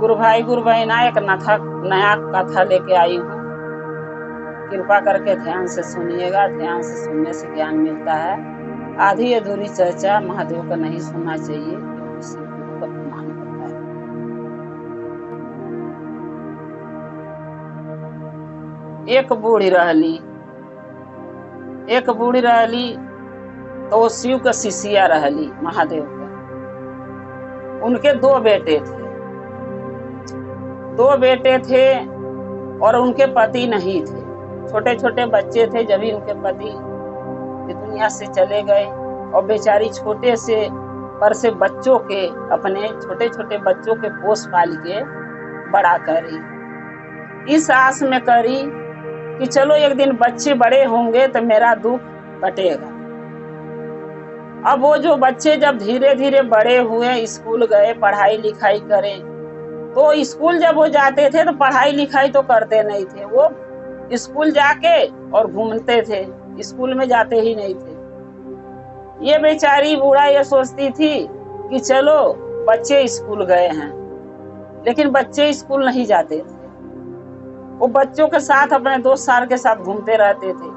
गुरु भाई गुरु बहना एक नया कथा लेके आई हूँ। कृपा करके ध्यान से सुनिएगा। ध्यान से सुनने से ज्ञान मिलता है। आधी अधूरी चर्चा महादेव का नहीं सुनना चाहिए, क्योंकि शिव गुरु का अपमान होता है। एक बूढ़ी रहली तो वो शिव का शिष्या रहली महादेव का। उनके दो बेटे थे और उनके पति नहीं थे। छोटे छोटे बच्चे थे जब ही उनके पति दुनिया से चले गए, और बेचारी छोटे से पर से बच्चों के, अपने छोटे छोटे बच्चों के पोस पाल के बड़ा करी। इस आस में करी कि चलो एक दिन बच्चे बड़े होंगे तो मेरा दुख कटेगा। अब वो जो बच्चे जब धीरे धीरे बड़े हुए, स्कूल गए, पढ़ाई लिखाई करे, तो स्कूल जब वो जाते थे तो पढ़ाई लिखाई तो करते नहीं थे। वो स्कूल जाके और घूमते थे, स्कूल में जाते ही नहीं थे। ये बेचारी बूढ़ा ये सोचती थी कि चलो बच्चे स्कूल गए हैं, लेकिन बच्चे स्कूल नहीं जाते थे। वो बच्चों के साथ, अपने दोस्त सार के साथ घूमते रहते थे।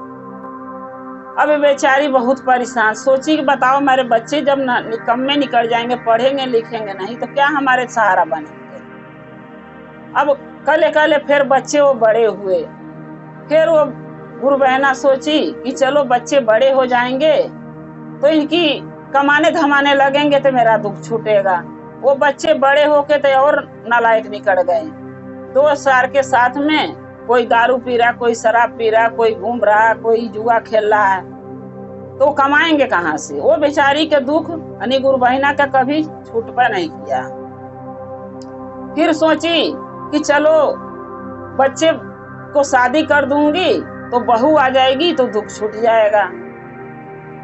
अब बेचारी बहुत परेशान, सोची कि बताओ मेरे बच्चे जब निकम्मे निकल जाएंगे, पढ़ेंगे लिखेंगे नहीं तो क्या हमारे सहारा बनेंगे। अब कल फिर बच्चे वो बड़े हुए। फिर वो गुरु बहना सोची कि चलो बच्चे बड़े हो जाएंगे तो इनकी कमाने धमाने लगेंगे तो मेरा दुख छूटेगा। वो बच्चे बड़े होके तो और नालायक निकल गए। दोस्त सार के साथ में कोई दारू पी रहा, कोई शराब पी रहा, कोई घूम रहा, कोई जुआ खेल रहा है, तो कमाएंगे कहाँ से। वो बेचारी के दुख यानी गुरु बहना का कभी छूटपा नहीं किया। फिर सोची कि चलो बच्चे को शादी कर दूंगी तो बहू आ जाएगी तो दुख छूट जाएगा।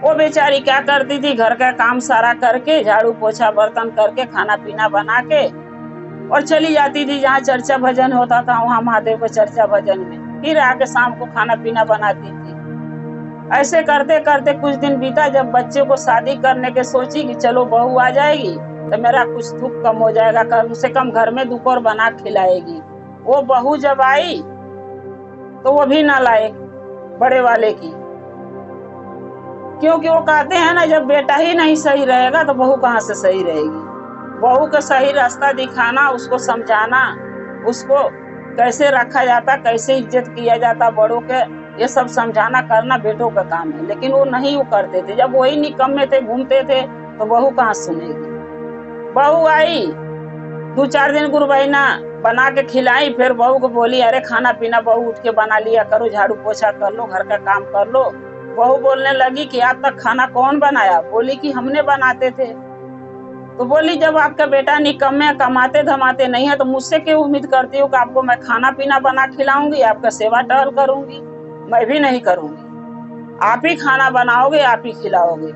वो बेचारी क्या करती थी, घर का काम सारा करके, झाड़ू पोछा बर्तन करके, खाना पीना बना के और चली जाती थी जहाँ चर्चा भजन होता था, वहाँ महादेव के चर्चा भजन में। फिर आके शाम को खाना पीना बनाती थी। ऐसे करते करते कुछ दिन बीता। जब बच्चे को शादी करने के सोची कि चलो बहू आ जाएगी तो मेरा कुछ दुख कम हो जाएगा, कम से कम घर में दोपहर बना खिलाएगी। वो बहू जब आई तो वो भी नालायक बड़े वाले की, क्योंकि वो कहते हैं ना, जब बेटा ही नहीं सही रहेगा तो बहू कहाँ से सही रहेगी। बहू का सही रास्ता दिखाना, उसको समझाना, उसको कैसे रखा जाता, कैसे इज्जत किया जाता बड़ों के, ये सब समझाना करना बेटों का काम है। लेकिन वो नहीं वो करते थे। जब वही निकम्मे थे, घूमते थे, तो बहू कहाँ सुनेगी। बहू आई, 2-4 दिन गुरु बहना बना के खिलाई। फिर बहू को बोली, अरे खाना पीना बहू उठ के बना लिया करो, झाड़ू पोछा कर लो, घर का काम कर लो। बहू बोलने लगी कि आज तक खाना कौन बनाया। बोली कि हमने बनाते थे। तो बोली, जब आपका बेटा निकम्मे कमाते धमाते नहीं है तो मुझसे क्यों उम्मीद करती हो कि आपको मैं खाना पीना बना खिलाऊंगी, आपका सेवा टहल करूंगी। मैं भी नहीं करूंगी। आप ही खाना बनाओगे, आप ही खिलाओगे।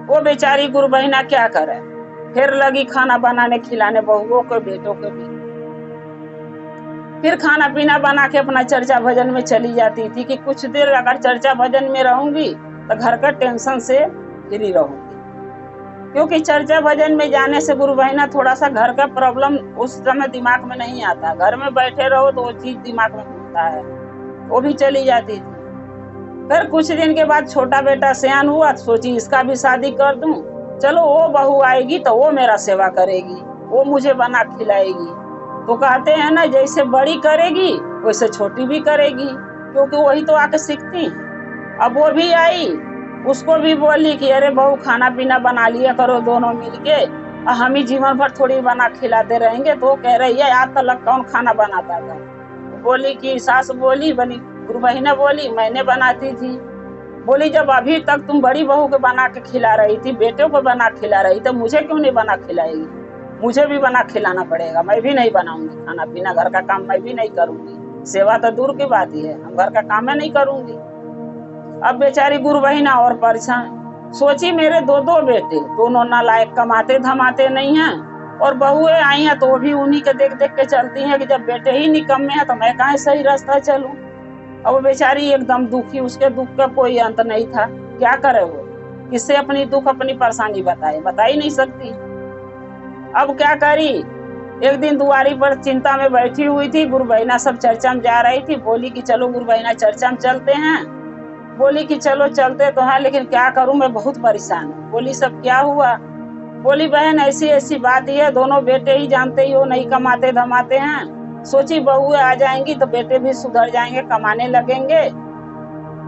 वो बेचारी गुरु बहना क्या करे, फिर लगी खाना बनाने खिलाने बहुओं को, बेटों को भी। फिर खाना पीना बना के अपना चर्चा भजन में चली जाती थी कि कुछ देर अगर चर्चा भजन में रहूंगी तो घर का टेंशन से फ्री रहूंगी। क्योंकि चर्चा भजन में जाने से गुरु बहना थोड़ा सा घर का प्रॉब्लम उस समय दिमाग में नहीं आता। घर में बैठे रहो तो वो चीज दिमाग में घूमता है, वो भी चली जाती थी। फिर कुछ दिन के बाद छोटा बेटा सयान हुआ, सोची इसका भी शादी कर दूं। चलो वो बहू आएगी तो वो मेरा सेवा करेगी, वो मुझे बना खिलाएगी। तो कहते हैं ना, जैसे बड़ी करेगी वैसे छोटी भी करेगी, क्योंकि वही तो आके सीखती है। अब वो भी आई, उसको भी बोली कि अरे बहू खाना पीना बना लिया करो दोनों मिलके, हम ही जीवन भर थोड़ी बना खिलाते रहेंगे। तो कह रही है, आज तक कौन खाना बनाता था। बोली कि सास बोली, बनी गुरु बहना बोली, मैंने बनाती थी। बोली, जब अभी तक तुम बड़ी बहू को बना के खिला रही थी, बेटे को बना खिला रही, तो मुझे क्यों नहीं बना खिलाएगी। मुझे भी बना खिलाना पड़ेगा। मैं भी नहीं बनाऊंगी खाना पीना, घर का काम मैं भी नहीं करूंगी। सेवा तो दूर की बात ही है, हम घर का काम मैं नहीं करूंगी। अब बेचारी गुरु बहना और परेशान, सोची मेरे दो बेटे, दोनों नालायक, कमाते धमाते नहीं हैं, और बहुएं आई हैं तो वो भी उन्हीं के देख देख के चलती हैं कि जब बेटे ही निकम्मे हैं तो मैं कहाँ सही रास्ता चलूं। अब वो बेचारी एकदम दुखी, उसके दुख का कोई अंत नहीं था। क्या करे वो, किससे अपनी दुख अपनी परेशानी बता ही नहीं सकती। अब क्या करी, एक दिन दुआरी पर चिंता में बैठी हुई थी, गुरु बहिना सब चर्चा में जा रही थी। बोली कि चलो गुरु बहिना चर्चा में चलते हैं। बोली कि चलो चलते तो हैं, लेकिन क्या करूं, मैं बहुत परेशान हूँ। बोली सब क्या हुआ? बोली बहन ऐसी ऐसी बात ही है, दोनों बेटे ही जानते ही हो नहीं कमाते धमाते हैं। सोची बहुएं आ जाएंगी तो बेटे भी सुधर जाएंगे, कमाने लगेंगे।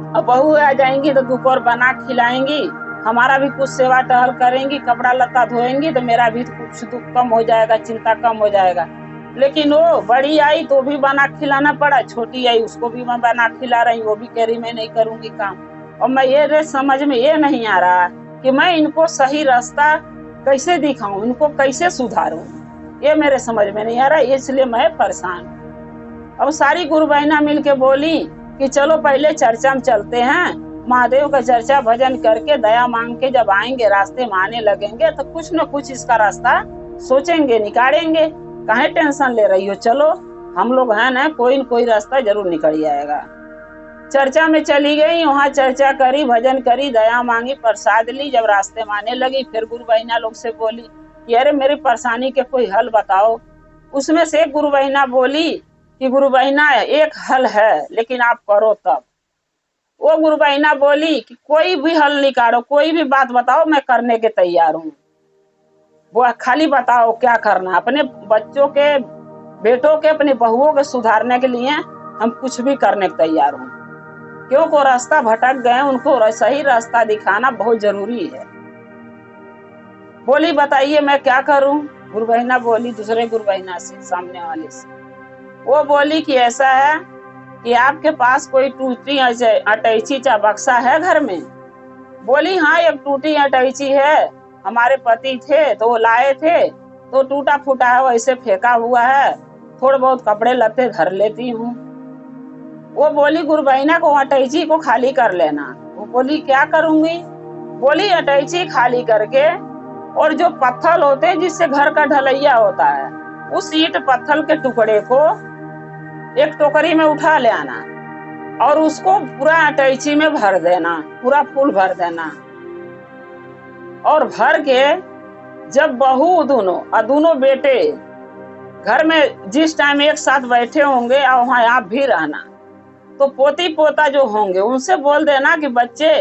अब बहुएं आ जाएंगी तो दोपहर बना खिलाएंगी, हमारा भी कुछ सेवा टहल करेंगी, कपड़ा लत्ता धोएंगी तो मेरा भी कुछ दुख कम हो जाएगा, चिंता कम हो जाएगा। लेकिन वो बड़ी आई तो भी बना खिलाना पड़ा, छोटी आई उसको भी मैं बना खिला रही, वो भी कह रही मैं नहीं करूंगी काम। और मैं ये समझ में ये नहीं आ रहा कि मैं इनको सही रास्ता कैसे दिखाऊं, इनको कैसे सुधारूं, ये मेरे समझ में नहीं आ रहा, इसलिए मैं परेशान। अब सारी गुरु बहना मिलके बोली कि चलो पहले चर्चा में चलते हैं, महादेव का चर्चा भजन करके दया मांग के जब आएंगे रास्ते में आने लगेंगे तो कुछ न कुछ इसका रास्ता सोचेंगे, निकालेंगे। काहे टेंशन ले रही हो, चलो हम लोग हैं ना, कोई न कोई रास्ता जरूर निकल जाएगा। चर्चा में चली गई, वहाँ चर्चा करी, भजन करी, दया मांगी, प्रसाद ली। जब रास्ते में आने लगी फिर गुरु बहिना लोग से बोली कि अरे मेरी परेशानी के कोई हल बताओ। उसमें से एक गुरु बहिना बोली कि गुरु बहिना एक हल है, लेकिन आप करो तब। वो गुरु बहिना बोली कि कोई भी हल निकालो, कोई भी बात बताओ, मैं करने के तैयार हूँ। वो खाली बताओ क्या करना, अपने बच्चों के, बेटों के, अपनी बहुओं के सुधारने के लिए हम कुछ भी करने के तैयार हूँ। क्योंकि रास्ता भटक गए, उनको सही रास्ता दिखाना बहुत जरूरी है। बोली बताइए मैं क्या करूं? गुरु बहिना बोली दूसरे गुरु बहिना से, सामने वाले से। वो बोली कि ऐसा है कि आपके पास कोई टूटी अटैची चा बक्सा है घर में? बोली हाँ एक टूटी अटैची है, हमारे पति थे तो वो लाए थे, तो टूटा फूटा है, वैसे फेंका हुआ है, थोड़े बहुत कपड़े लत्ते धर लेती हूँ। वो बोली गुरु बहिना को अटैची को खाली कर लेना। वो बोली क्या करूंगी? बोली अटैची खाली करके और जो पत्थर होते हैं जिससे घर का ढलैया होता है, उस ईंट पत्थर के टुकड़े को एक टोकरी में उठा ले आना और उसको पूरा अटैची में भर देना, पूरा फूल भर देना। और भर के जब बहू दोनों बेटे घर में जिस टाइम एक साथ बैठे होंगे और वहां आप भी रहना, तो पोती पोता जो होंगे उनसे बोल देना कि बच्चे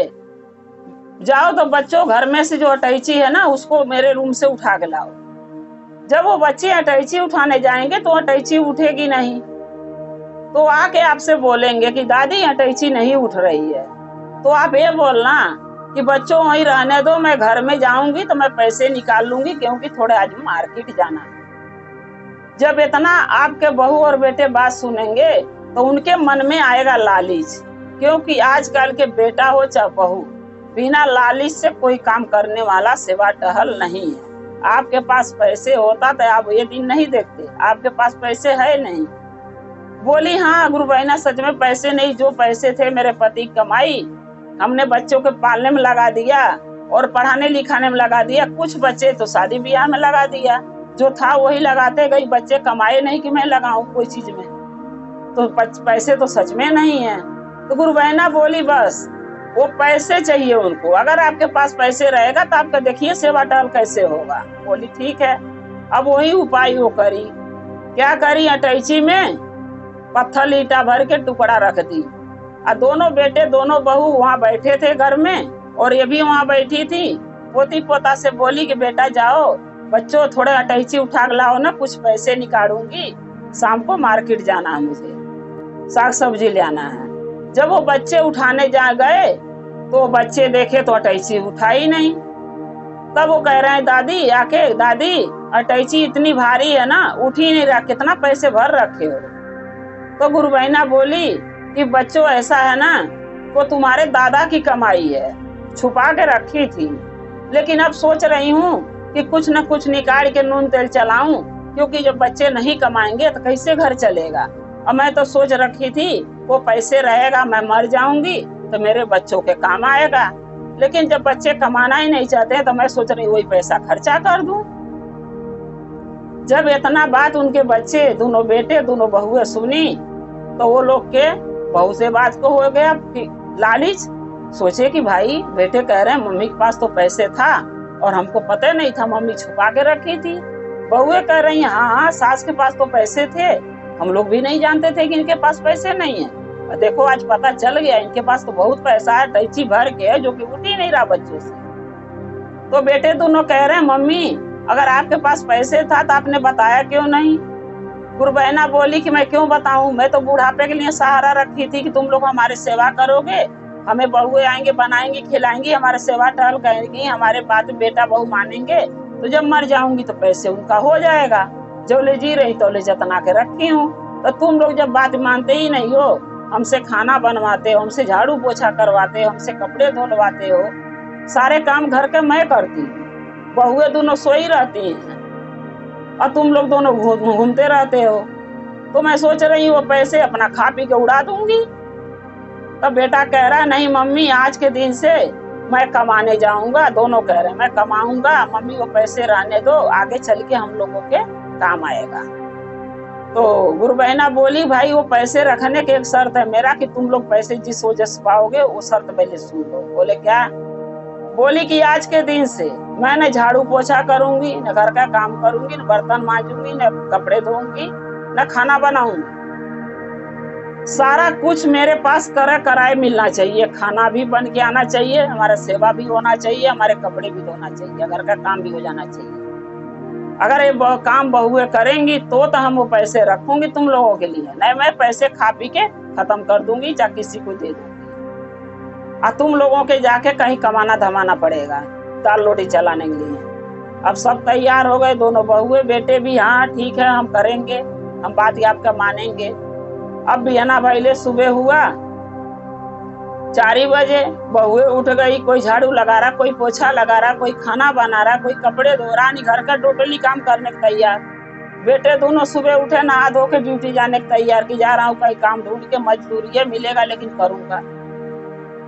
जाओ तो बच्चों घर में से जो अटैची है ना उसको मेरे रूम से उठा के लाओ। जब वो बच्चे अटैची उठाने जाएंगे तो अटैची उठेगी नहीं, तो आके आपसे बोलेंगे कि दादी अटैची नहीं उठ रही है। तो आप ये बोलना कि बच्चों वहीं रहने दो, मैं घर में जाऊंगी तो मैं पैसे निकाल लूंगी, क्योंकि थोड़े आज मार्केट जाना है। जब इतना आपके बहू और बेटे बात सुनेंगे तो उनके मन में आएगा लालच, क्योंकि आजकल के बेटा हो चाहे बहू, बिना लालच से कोई काम करने वाला सेवा टहल नहीं है। आपके पास पैसे होता तो आप ये दिन नहीं देखते, आपके पास पैसे है नहीं। बोली हाँ गुरु बहिना सच में पैसे नहीं, जो पैसे थे मेरे पति कमाई, हमने बच्चों के पालने में लगा दिया और पढ़ाने लिखाने में लगा दिया, कुछ बच्चे तो शादी ब्याह में लगा दिया, जो था वही लगाते गई, बच्चे कमाए नहीं कि मैं लगाऊं कोई चीज में, तो पैसे तो सच में नहीं है। तो गुरु बहिना बोली बस वो पैसे चाहिए उनको, अगर आपके पास पैसे रहेगा तो आपका देखिए सेवा टहल कैसे होगा। बोली ठीक है। अब वही उपाय वो करी, क्या करी, अटैची में पत्थर ईटा भर के टुकड़ा रख दी और दोनों बेटे दोनों बहू वहाँ बैठे थे घर में और ये भी वहाँ बैठी थी। पोती पोता से बोली कि बेटा जाओ बच्चों थोड़े अटैची उठा के लाओ ना, कुछ पैसे निकालूंगी, शाम को मार्केट जाना है, मुझे साग सब्जी ले आना है। जब वो बच्चे उठाने जा गए तो बच्चे देखे तो अटैची उठाई नहीं। तब वो कह रहे हैं दादी आके, दादी अटैची इतनी भारी है ना, उठ ही नहीं रहा, कितना पैसे भर रखे हो? तो गुरु बहिना बोली कि बच्चों ऐसा है ना, वो तुम्हारे दादा की कमाई है, छुपा के रखी थी, लेकिन अब सोच रही हूँ कि कुछ न कुछ निकाल के नून तेल चलाऊं, क्योंकि जब बच्चे नहीं कमाएंगे तो कैसे घर चलेगा। और मैं तो सोच रखी थी वो पैसे रहेगा, मैं मर जाऊंगी तो मेरे बच्चों के काम आएगा, लेकिन जब बच्चे कमाना ही नहीं चाहते तो मैं सोच रही वही पैसा खर्चा कर दूं। जब इतना बात उनके बच्चे दोनों बेटे दोनों बहुएं सुनी तो वो लोग के बहू से बात को हो गया लालच, सोचे कि भाई बेटे कह रहे हैं मम्मी के पास तो पैसे था और हमको पता नहीं था, मम्मी छुपा के रखी थी, बहुएं कह रही हैं हाँ हाँ सास के पास तो पैसे थे, हम लोग भी नहीं जानते थे कि इनके पास पैसे नहीं है, देखो आज पता चल गया इनके पास तो बहुत पैसा है, टैची भर के जो कि उठ ही नहीं रहा बच्चों से। तो बेटे दोनों कह रहे हैं मम्मी अगर आपके पास पैसे था तो आपने बताया क्यों नहीं। गुरबहना बोली कि मैं क्यों बताऊं, मैं तो बुढ़ापे के लिए सहारा रखी थी कि तुम लोग हमारी सेवा करोगे, हमें बहुएं आएंगे बनाएंगे खिलाएंगी, हमारे सेवा टहल करेंगी, हमारे बात बेटा बहू मानेंगे, तो जब मर जाऊंगी तो पैसे उनका हो जाएगा, जो ले जी रही तो ले जतना के रखी हूँ। तो तुम लोग जब बात मानते ही नहीं हो, हमसे खाना बनवाते हो, हमसे झाड़ू पोछा करवाते हो, हमसे कपड़े धुलवाते हो, सारे काम घर के मैं करती हूँ, बहुएं दोनों सोई रहती हैं और तुम लोग दोनों घूमते रहते हो, तो मैं सोच रही हूँ वो पैसे अपना खा पी के उड़ा दूंगी। तो बेटा कह रहा नहीं मम्मी आज के दिन से मैं कमाने जाऊंगा, दोनों कह रहे हैं मैं कमाऊंगा, मम्मी वो पैसे रहने दो, आगे चल के हम लोगों के काम आएगा। तो गुरबहना बोली भाई वो पैसे रखने की एक शर्त है मेरा कि तुम लोग पैसे जिस वजह से पाओगे वो शर्त पहले सुन लो। बोले क्या? बोली कि आज के दिन से मैं न झाड़ू पोछा करूंगी, न घर का काम करूंगी, न बर्तन मांजूंगी, न कपड़े धोऊंगी, न खाना बनाऊंगी, सारा कुछ मेरे पास कराए मिलना चाहिए, खाना भी बन के आना चाहिए, हमारा सेवा भी होना चाहिए, हमारे कपड़े भी धोना चाहिए, घर का काम भी हो जाना चाहिए। अगर ये काम बहुएं करेंगी तो हम वो पैसे रखूंगी तुम लोगों के लिए, नहीं मैं पैसे खा पी के खत्म कर दूंगी चाहे किसी को दे दूंगी, और तुम लोगों के जाके कहीं कमाना धमाना पड़ेगा दाल रोटी चलाने के लिए। अब सब तैयार हो गए, दोनों बहुएं बेटे भी हाँ ठीक है हम करेंगे, हम बात आपका मानेंगे। अब बिहना भइले सुबह हुआ 4 बजे, बहुएं उठ गई, कोई झाड़ू लगा रहा, कोई पोछा लगा रहा, कोई खाना बना रहा, कोई कपड़े धो रहा, नहीं घर का टोटली काम करने के तैयार। बेटे दोनों सुबह उठे नहा धो के ड्यूटी जाने के तैयार कि जा रहा हूँ कहीं काम ढूंढ के, मजदूरी है मिलेगा लेकिन करूंगा।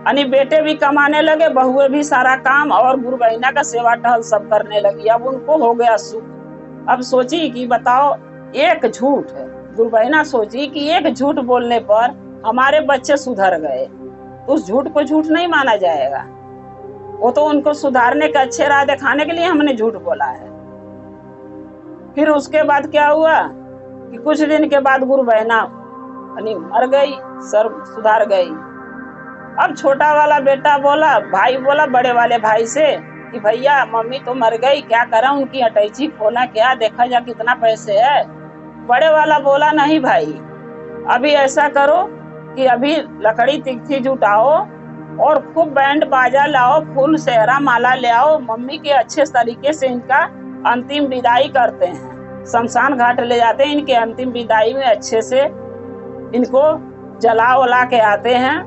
यानी बेटे भी कमाने लगे, बहुएं भी सारा काम और गुरबहना का सेवा टहल सब करने लगी। अब उनको हो गया सुख। अब सोची कि बताओ एक झूठ है, गुरबहना सोची कि एक झूठ बोलने पर हमारे बच्चे सुधर गए, उस झूठ को झूठ नहीं माना जाएगा, वो तो उनको सुधारने के अच्छे राह दिखाने के लिए हमने झूठ बोला है। फिर उसके बाद क्या हुआ कि कुछ दिन के बाद गुरबहना मर गई, सर्व सुधार गई। अब छोटा वाला बेटा बोला, भाई बोला बड़े वाले भाई से कि भैया मम्मी तो मर गई, क्या करा उनकी अटैची खोला क्या, देखा जा कितना पैसे है। बड़े वाला बोला नहीं भाई अभी ऐसा करो कि अभी लकड़ी तिखी जुटाओ और खूब बैंड बाजा लाओ, फूल सेहरा माला ले आओ, मम्मी के अच्छे तरीके से इनका अंतिम विदाई करते हैं, शमशान घाट ले जाते हैं, इनके अंतिम विदाई में अच्छे से इनको जला वला के आते हैं,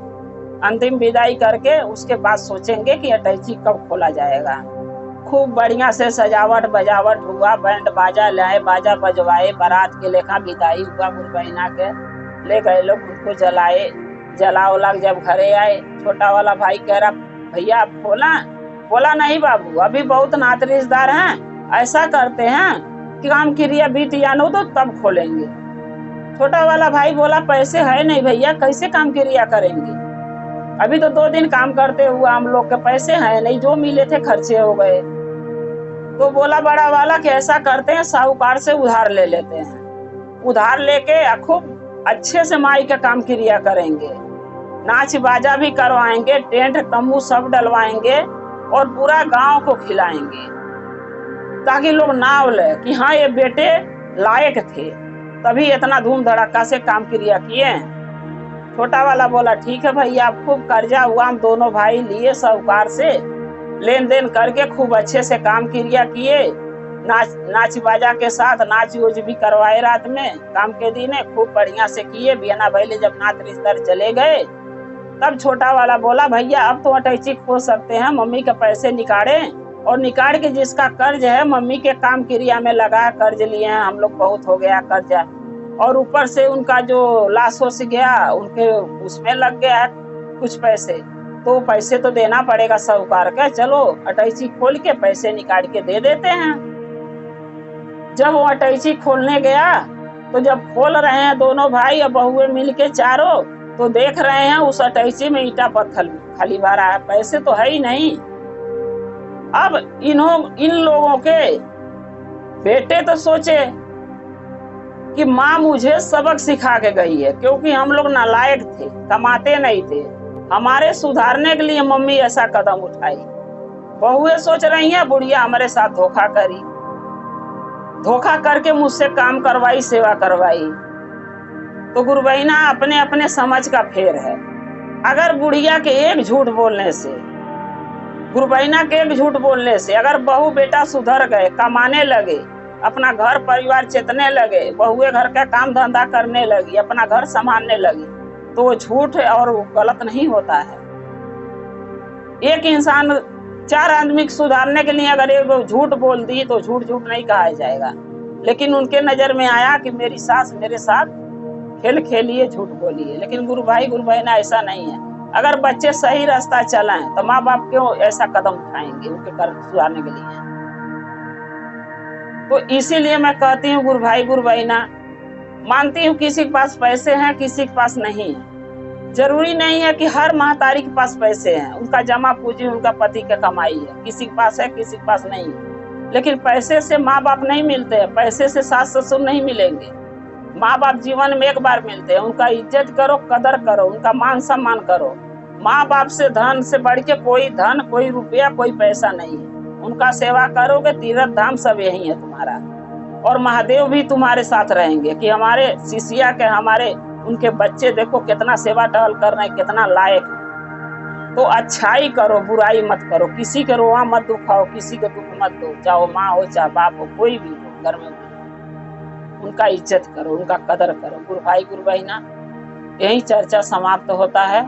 अंतिम विदाई करके उसके बाद सोचेंगे कि अटैची कब खोला जाएगा। खूब बढ़िया से सजावट बजावट हुआ, बैंड बाजा लाए, बाजा बजवाए, बारात के लेखा विदाई हुआ, गुरबहना के ले गए लोग, उनको जलाए, जला उला जब घरे आए, छोटा वाला भाई कह रहा भैया आप खोला? बोला नहीं बाबू अभी बहुत नात रिश्तेदार हैं, ऐसा करते हैं कि काम क्रिया बीतिया नो तो तब खोलेंगे। छोटा वाला भाई बोला पैसे है नहीं भैया कैसे काम क्रिया करेंगे, अभी तो 2 दिन काम करते हुआ हम लोग के पैसे हैं नहीं, जो मिले थे खर्चे हो गए। तो बोला बड़ा वाला कि ऐसा करते हैं साहूकार से उधार ले लेते हैं, उधार लेके खूब अच्छे से माई का काम क्रिया करेंगे, नाच बाजा भी करवाएंगे, टेंट तंबू सब डलवाएंगे और पूरा गांव को खिलाएंगे ताकि लोग नाव ले कि हाँ ये बेटे लायक थे तभी इतना धूम धड़ाका से काम क्रिया किए। छोटा वाला बोला ठीक है भैया, खूब कर्जा हुआ, हम दोनों भाई लिए साहूकार से लेन देन करके खूब अच्छे से काम क्रिया किए, नाच बाजा के साथ नाच योज भी करवाए, रात में काम के दिन खूब बढ़िया से किए। बिहना भइले जब नात रिश्तेदार चले गए तब छोटा वाला बोला भैया अब तो अटैची खो सकते हैं, मम्मी के पैसे निकाले और निकाल के जिसका कर्ज है मम्मी के काम क्रिया में लगा, कर्ज लिए हैं हम लोग, बहुत हो गया कर्जा, और ऊपर से उनका जो लाश हो गया उनके उसमें लग गया है कुछ पैसे, तो पैसे तो देना पड़ेगा साहूकार का, चलो अटैची खोल के पैसे निकाल के दे देते हैं। जब वो अटैची खोलने गया तो जब खोल रहे हैं दोनों भाई और बहुएं मिलके चारों, तो देख रहे हैं उस अटैची में ईटा पत्थर खाली भरा है, पैसे तो है ही नहीं। अब इन लोगों के बेटे तो सोचे कि माँ मुझे सबक सिखा के गई है, क्योंकि हम लोग नालायक थे, कमाते नहीं थे, हमारे सुधारने के लिए मम्मी ऐसा कदम उठाई। बहुएं सोच रही हैं बुढ़िया हमारे साथ धोखा करी, धोखा करके मुझसे काम करवाई, सेवा करवाई। तो गुरु बहिना अपने अपने समझ का फेर है। अगर बुढ़िया के एक झूठ बोलने से, गुरु बहिना के एक झूठ बोलने से अगर बहू बेटा सुधर गए, कमाने लगे, अपना घर परिवार चेतने लगे, बहुए घर का काम धंधा करने लगी, अपना घर संभालने लगी, तो वो झूठ और गलत नहीं होता है। एक इंसान 4 आदमी सुधारने के लिए अगर एक झूठ बोल दी तो झूठ झूठ नहीं कहा जाएगा। लेकिन उनके नजर में आया कि मेरी सास मेरे साथ खेल खेलिए, झूठ बोलिए। लेकिन गुरु भाई गुरु बहना ऐसा नहीं है। अगर बच्चे सही रास्ता चलाएं तो माँ बाप क्यों ऐसा कदम उठाएंगे उनके घर सुधारने के लिए। तो इसीलिए मैं कहती हूँ गुरु भाई गुरु बहना, मानती हूँ किसी के पास पैसे हैं, किसी के पास नहीं है। जरूरी नहीं है कि हर महतारी के पास पैसे हैं, उनका जमा पूंजी उनका पति का कमाई है, किसी के पास है किसी के पास नहीं है। लेकिन पैसे से माँ बाप नहीं मिलते हैं, पैसे से सास ससुर नहीं मिलेंगे। माँ बाप जीवन में एक बार मिलते हैं, उनका इज्जत करो, कदर करो, उनका मान सम्मान करो। माँ बाप से धन से बढ़ के कोई धन, कोई रुपया, कोई पैसा नहीं है। उनका सेवा करोगे, तीर्थ धाम सब यही है तुम्हारा। और महादेव भी तुम्हारे साथ रहेंगे कि हमारे शिष्या के, हमारे उनके बच्चे देखो कितना सेवा टहल कर रहे हैं, कितना लायक। तो अच्छाई करो, बुराई मत करो, किसी के रोआ मत दुखाओ, किसी के दुख मत दो, चाहे माँ हो चाहे बाप हो, कोई भी हो घर में, उनका इज्जत करो, उनका कदर करो। गुरु भाई गुरु बहना, यही चर्चा समाप्त होता है।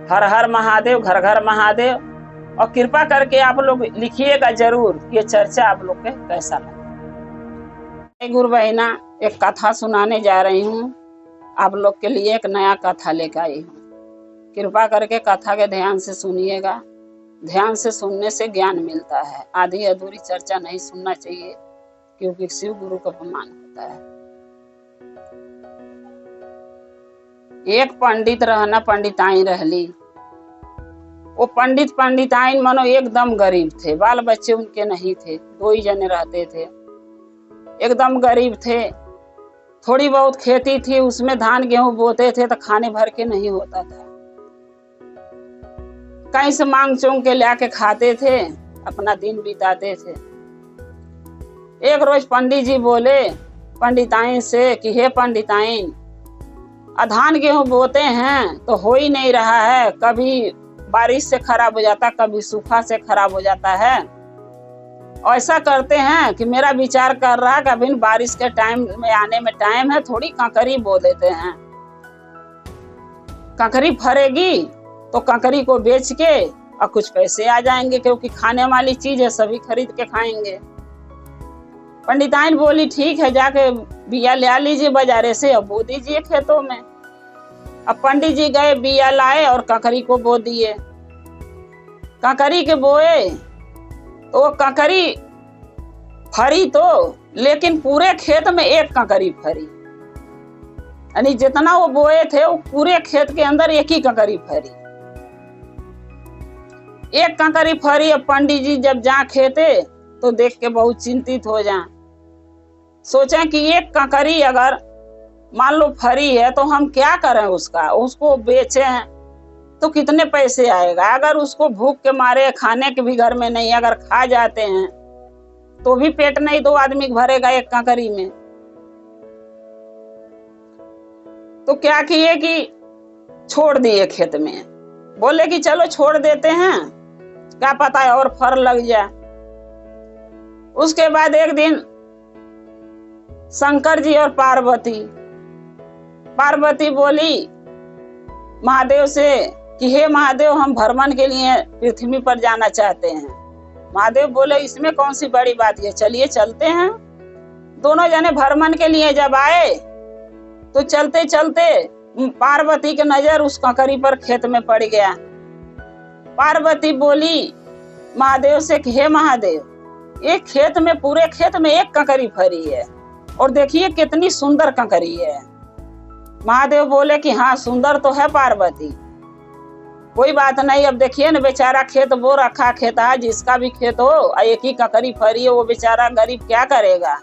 हर हर महादेव, घर घर महादेव। और कृपा करके आप लोग लिखिएगा जरूर ये चर्चा आप लोग के कैसा लगा। गुरु बहना, एक कथा सुनाने जा रही हूँ आप लोग के लिए। एक नया कथा लेकर आई हूँ। कृपा करके कथा के ध्यान से सुनिएगा। ध्यान से सुनने से ज्ञान मिलता है। आधी अधूरी चर्चा नहीं सुनना चाहिए, क्योंकि शिव गुरु का अपमान होता है। एक पंडित रहना पंडिताइन रहली। वो पंडित पंडिताइन मानो एकदम गरीब थे, बाल बच्चे उनके नहीं थे, 2 ही जने रहते थे, एकदम गरीब थे। थोड़ी बहुत खेती थी, उसमें धान गेहूं बोते थे तो खाने भर के नहीं होता था। कहीं से मांग चोंग के ला के खाते थे, अपना दिन बिताते थे। एक रोज पंडित जी बोले पंडिताइन से कि हे पंडिताइन, धान गेहूं बोते हैं तो हो ही नहीं रहा है, कभी बारिश से खराब हो जाता, कभी सूखा से खराब हो जाता है। ऐसा करते हैं कि मेरा विचार कर रहा है कि अभी बारिश के टाइम में आने में टाइम है, थोड़ी ककड़ी बो देते हैं। ककड़ी फरेगी तो ककड़ी को बेच के और कुछ पैसे आ जाएंगे, क्योंकि खाने वाली चीज है, सभी खरीद के खाएंगे। पंडिताइन बोली ठीक है, जाके बिया ले लीजिए बाजारे से और बो दीजिए खेतों में। अब पंडित जी गए, बिया लाए और ककड़ी को बो दिए। ककड़ी के बोए तो वो ककड़ी फरी तो, लेकिन पूरे खेत में एक ककड़ी फरी। यानी जितना वो बोए थे वो पूरे खेत के अंदर एक ही ककड़ी फरी। एक ककड़ी फरी। अब पंडित जी जब जा खेते तो देख के बहुत चिंतित हो जाए। सोचे कि एक ककड़ी अगर मान लो फरी है तो हम क्या करें उसका, उसको बेचें तो कितने पैसे आएगा। अगर उसको भूख के मारे खाने के भी घर में नहीं, अगर खा जाते हैं तो भी पेट नहीं 2 आदमी भरेगा एक ककड़ी में। तो क्या किए कि छोड़ दिए खेत में। बोले कि चलो छोड़ देते हैं, क्या पता है और फर लग जाए। उसके बाद एक दिन शंकर जी और पार्वती बोली महादेव से कि हे महादेव, हम भ्रमण के लिए पृथ्वी पर जाना चाहते हैं। महादेव बोले इसमें कौन सी बड़ी बात है, चलिए चलते हैं। दोनों जने भ्रमण के लिए जब आए तो चलते चलते पार्वती की नजर उस ककड़ी पर खेत में पड़ गया। पार्वती बोली महादेव से कि हे महादेव, एक खेत में, पूरे खेत में एक ककड़ी फरी है और देखिए कितनी सुंदर ककड़ी है। महादेव बोले कि हाँ सुंदर तो है पार्वती, कोई बात नहीं। अब देखिए ना, बेचारा खेत वो रखा खेत है, जिसका भी खेत हो, एक ही ककरी फरी है, वो बेचारा गरीब क्या करेगा,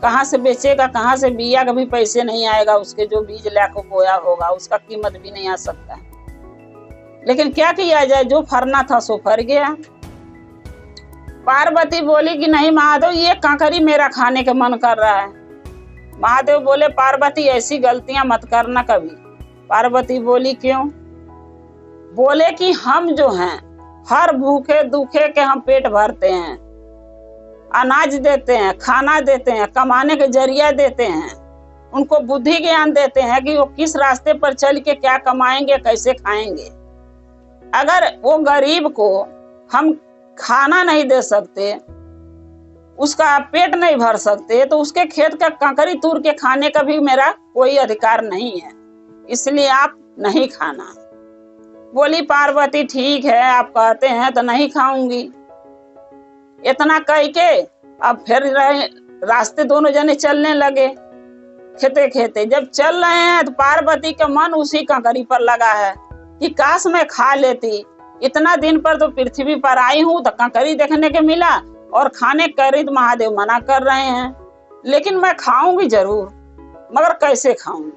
कहाँ से बेचेगा, कहाँ से बिया का भी पैसे नहीं आएगा, उसके जो बीज लाकर बोया होगा उसका कीमत भी नहीं आ सकता। लेकिन क्या किया जाए, जो फरना था सो फर गया। पार्वती बोली कि नहीं महादेव, ये ककरी मेरा खाने का मन कर रहा है। महादेव बोले पार्वती ऐसी गलतियां मत करना कभी। पार्वती बोली क्यों? बोले कि हम जो हैं हर भूखे दुखे के हम पेट भरते हैं, अनाज देते हैं, खाना देते हैं, कमाने के जरिया देते हैं, उनको बुद्धि ज्ञान देते हैं कि वो किस रास्ते पर चल के क्या कमाएंगे, कैसे खाएंगे। अगर वो गरीब को हम खाना नहीं दे सकते, उसका पेट नहीं भर सकते, तो उसके खेत का ककरी तूर के खाने का भी मेरा कोई अधिकार नहीं है, इसलिए आप नहीं खाना। बोली पार्वती ठीक है, आप कहते हैं तो नहीं खाऊंगी। इतना कह के अब फिर रास्ते दोनों जने चलने लगे। खेते खेते जब चल रहे हैं तो पार्वती का मन उसी ककरी पर लगा है कि काश मैं खा लेती। इतना दिन पर तो पृथ्वी पर आई हूँ तो ककरी देखने के मिला, और खाने करी तो महादेव मना कर रहे हैं, लेकिन मैं खाऊंगी जरूर, मगर कैसे खाऊंगी।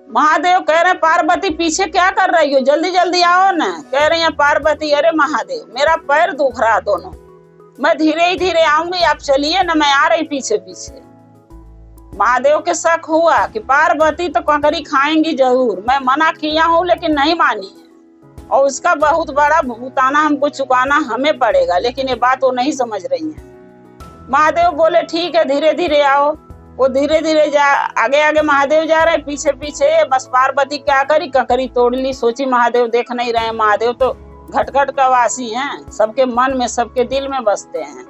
महादेव कह रहे पार्वती पीछे क्या कर रही हो, जल्दी जल्दी आओ ना। कह रही है पार्वती अरे महादेव मेरा पैर दुख रहा दोनों, मैं धीरे ही धीरे आऊंगी, आप चलिए ना, मैं आ रही पीछे पीछे। महादेव के शक हुआ कि पार्वती तो ककरी खाएंगी जरूर, मैं मना किया हूँ लेकिन नहीं मानी है, और उसका बहुत बड़ा भुगताना हमको चुकाना हमें पड़ेगा, लेकिन ये बात वो नहीं समझ रही है। महादेव बोले ठीक है धीरे धीरे आओ। वो धीरे धीरे आगे आगे महादेव जा रहे, पीछे पीछे। बस पार्वती क्या करी, ककरी तोड़ ली। सोची महादेव देख नहीं रहे, महादेव तो घटघट का वासी हैं, सबके मन में सबके दिल में बसते हैं,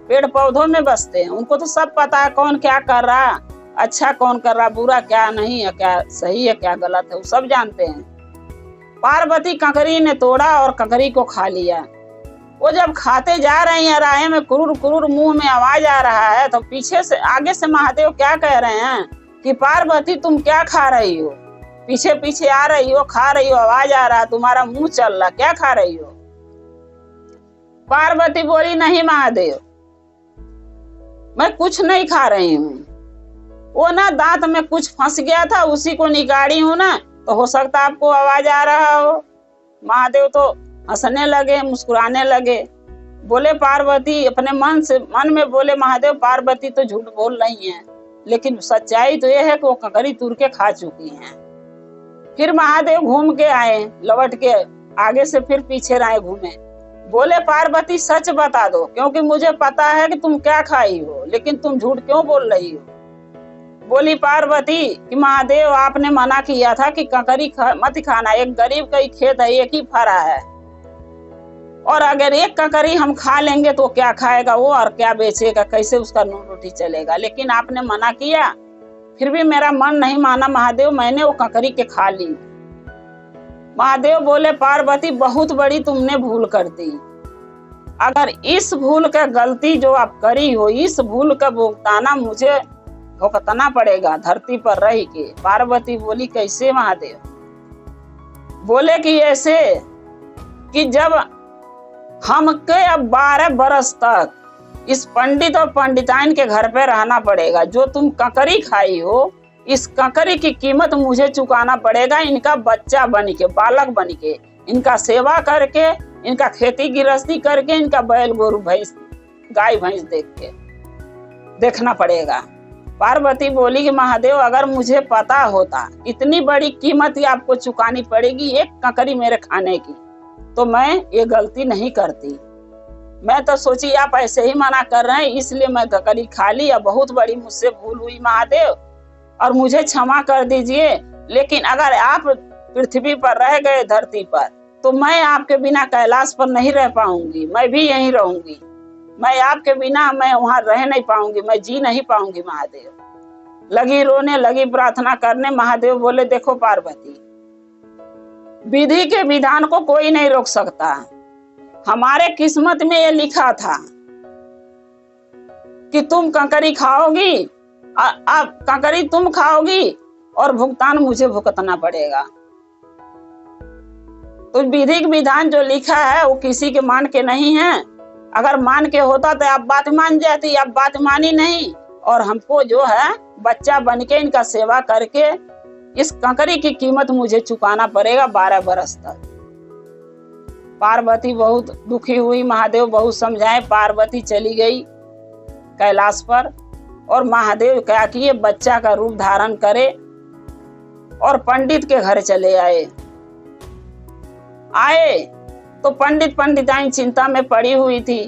पेड़ पौधों में बसते हैं, उनको तो सब पता है कौन क्या कर रहा, अच्छा कौन कर रहा, बुरा क्या नहीं है, क्या सही है क्या गलत है, वो सब जानते हैं। पार्वती ककरी ने तोड़ा और ककरी को खा लिया। वो जब खाते जा रही हैं, राह में कुरुर कुरुर मुंह में आवाज आ रहा है, तो पीछे से आगे से महादेव क्या कह रहे हैं कि पार्वती तुम क्या खा रही हो, पीछे पीछे आ रही हो, खा रही हो, आवाज आ रहा है, तुम्हारा मुंह चल रहा, क्या खा रही हो। पार्वती बोली नहीं महादेव मैं कुछ नहीं खा रही हूँ, वो ना दांत में कुछ फंस गया था, उसी को निकाली हूँ ना, तो हो सकता आपको आवाज आ रहा हो। महादेव तो हंसने लगे, मुस्कुराने लगे। बोले पार्वती अपने मन में बोले महादेव पार्वती तो झूठ बोल रही हैं, लेकिन सच्चाई तो यह है कि वो ककरी तूर के खा चुकी हैं। फिर महादेव घूम के आए, लौट के आगे से फिर पीछे रहे घूमे। बोले पार्वती सच बता दो, क्योंकि मुझे पता है कि तुम क्या खाई हो, लेकिन तुम झूठ क्यों बोल रही हो। बोली पार्वती कि महादेव आपने मना किया था कि ककरी मत खाना, एक गरीब का ही खेत है, एक ही फरा है, और अगर एक ककरी हम खा लेंगे तो क्या खाएगा वो और क्या बेचेगा, कैसे उसका नून रोटी चलेगा। लेकिन आपने मना किया, फिर भी मेरा मन नहीं माना महादेव, मैंने वो ककरी के खा ली। महादेव बोले पार्वती बहुत बड़ी तुमने भूल कर दी, अगर इस भूल का गलती जो आप करी हो, इस भूल का भुगताना मुझे भुगतना पड़ेगा धरती पर रह के। पार्वती बोली कैसे महादेव। बोले कि ऐसे कि जब हमके अब 12 बरस तक इस पंडित और पंडिताइन के घर पे रहना पड़ेगा, जो तुम ककरी खाई हो इस ककरी की कीमत मुझे चुकाना पड़ेगा, इनका बच्चा बन के, बालक बन के, इनका सेवा करके, इनका खेती गृहस्थी करके, इनका बैल गोरु भैंस गाय भैंस देखना पड़ेगा। पार्वती बोली कि महादेव अगर मुझे पता होता इतनी बड़ी कीमत आपको चुकानी पड़ेगी एक ककरी मेरे खाने की, तो मैं ये गलती नहीं करती। मैं तो सोची आप ऐसे ही मना कर रहे हैं, इसलिए मैं ककरी खा ली। बहुत बड़ी मुझसे भूल हुई महादेव, और मुझे क्षमा कर दीजिए। लेकिन अगर आप पृथ्वी पर रह गए धरती पर, तो मैं आपके बिना कैलाश पर नहीं रह पाऊंगी, मैं भी यहीं रहूंगी। मैं आपके बिना मैं वहां रह नहीं पाऊंगी, मैं जी नहीं पाऊंगी। महादेव लगी रोने, लगी प्रार्थना करने। महादेव बोले देखो पार्वती, विधि के विधान को कोई नहीं रोक सकता, हमारे किस्मत में ये लिखा था कि तुम ककरी खाओगी, अब ककरी तुम खाओगी और भुगतान मुझे भुगतना पड़ेगा। तो विधिक विधान जो लिखा है वो किसी के मान के नहीं है। अगर मान के होता तो आप बात मान जाती, आप बात मानी नहीं। और हमको जो है बच्चा बन के इनका सेवा करके इस कंकरी की कीमत मुझे चुकाना पड़ेगा 12 बरस तक। पार्वती बहुत दुखी हुई, महादेव बहुत समझाए, पार्वती चली गई कैलाश पर। और महादेव क्या किए, बच्चा का रूप धारण करे और पंडित के घर चले आए तो पंडिताइन चिंता में पड़ी हुई थी।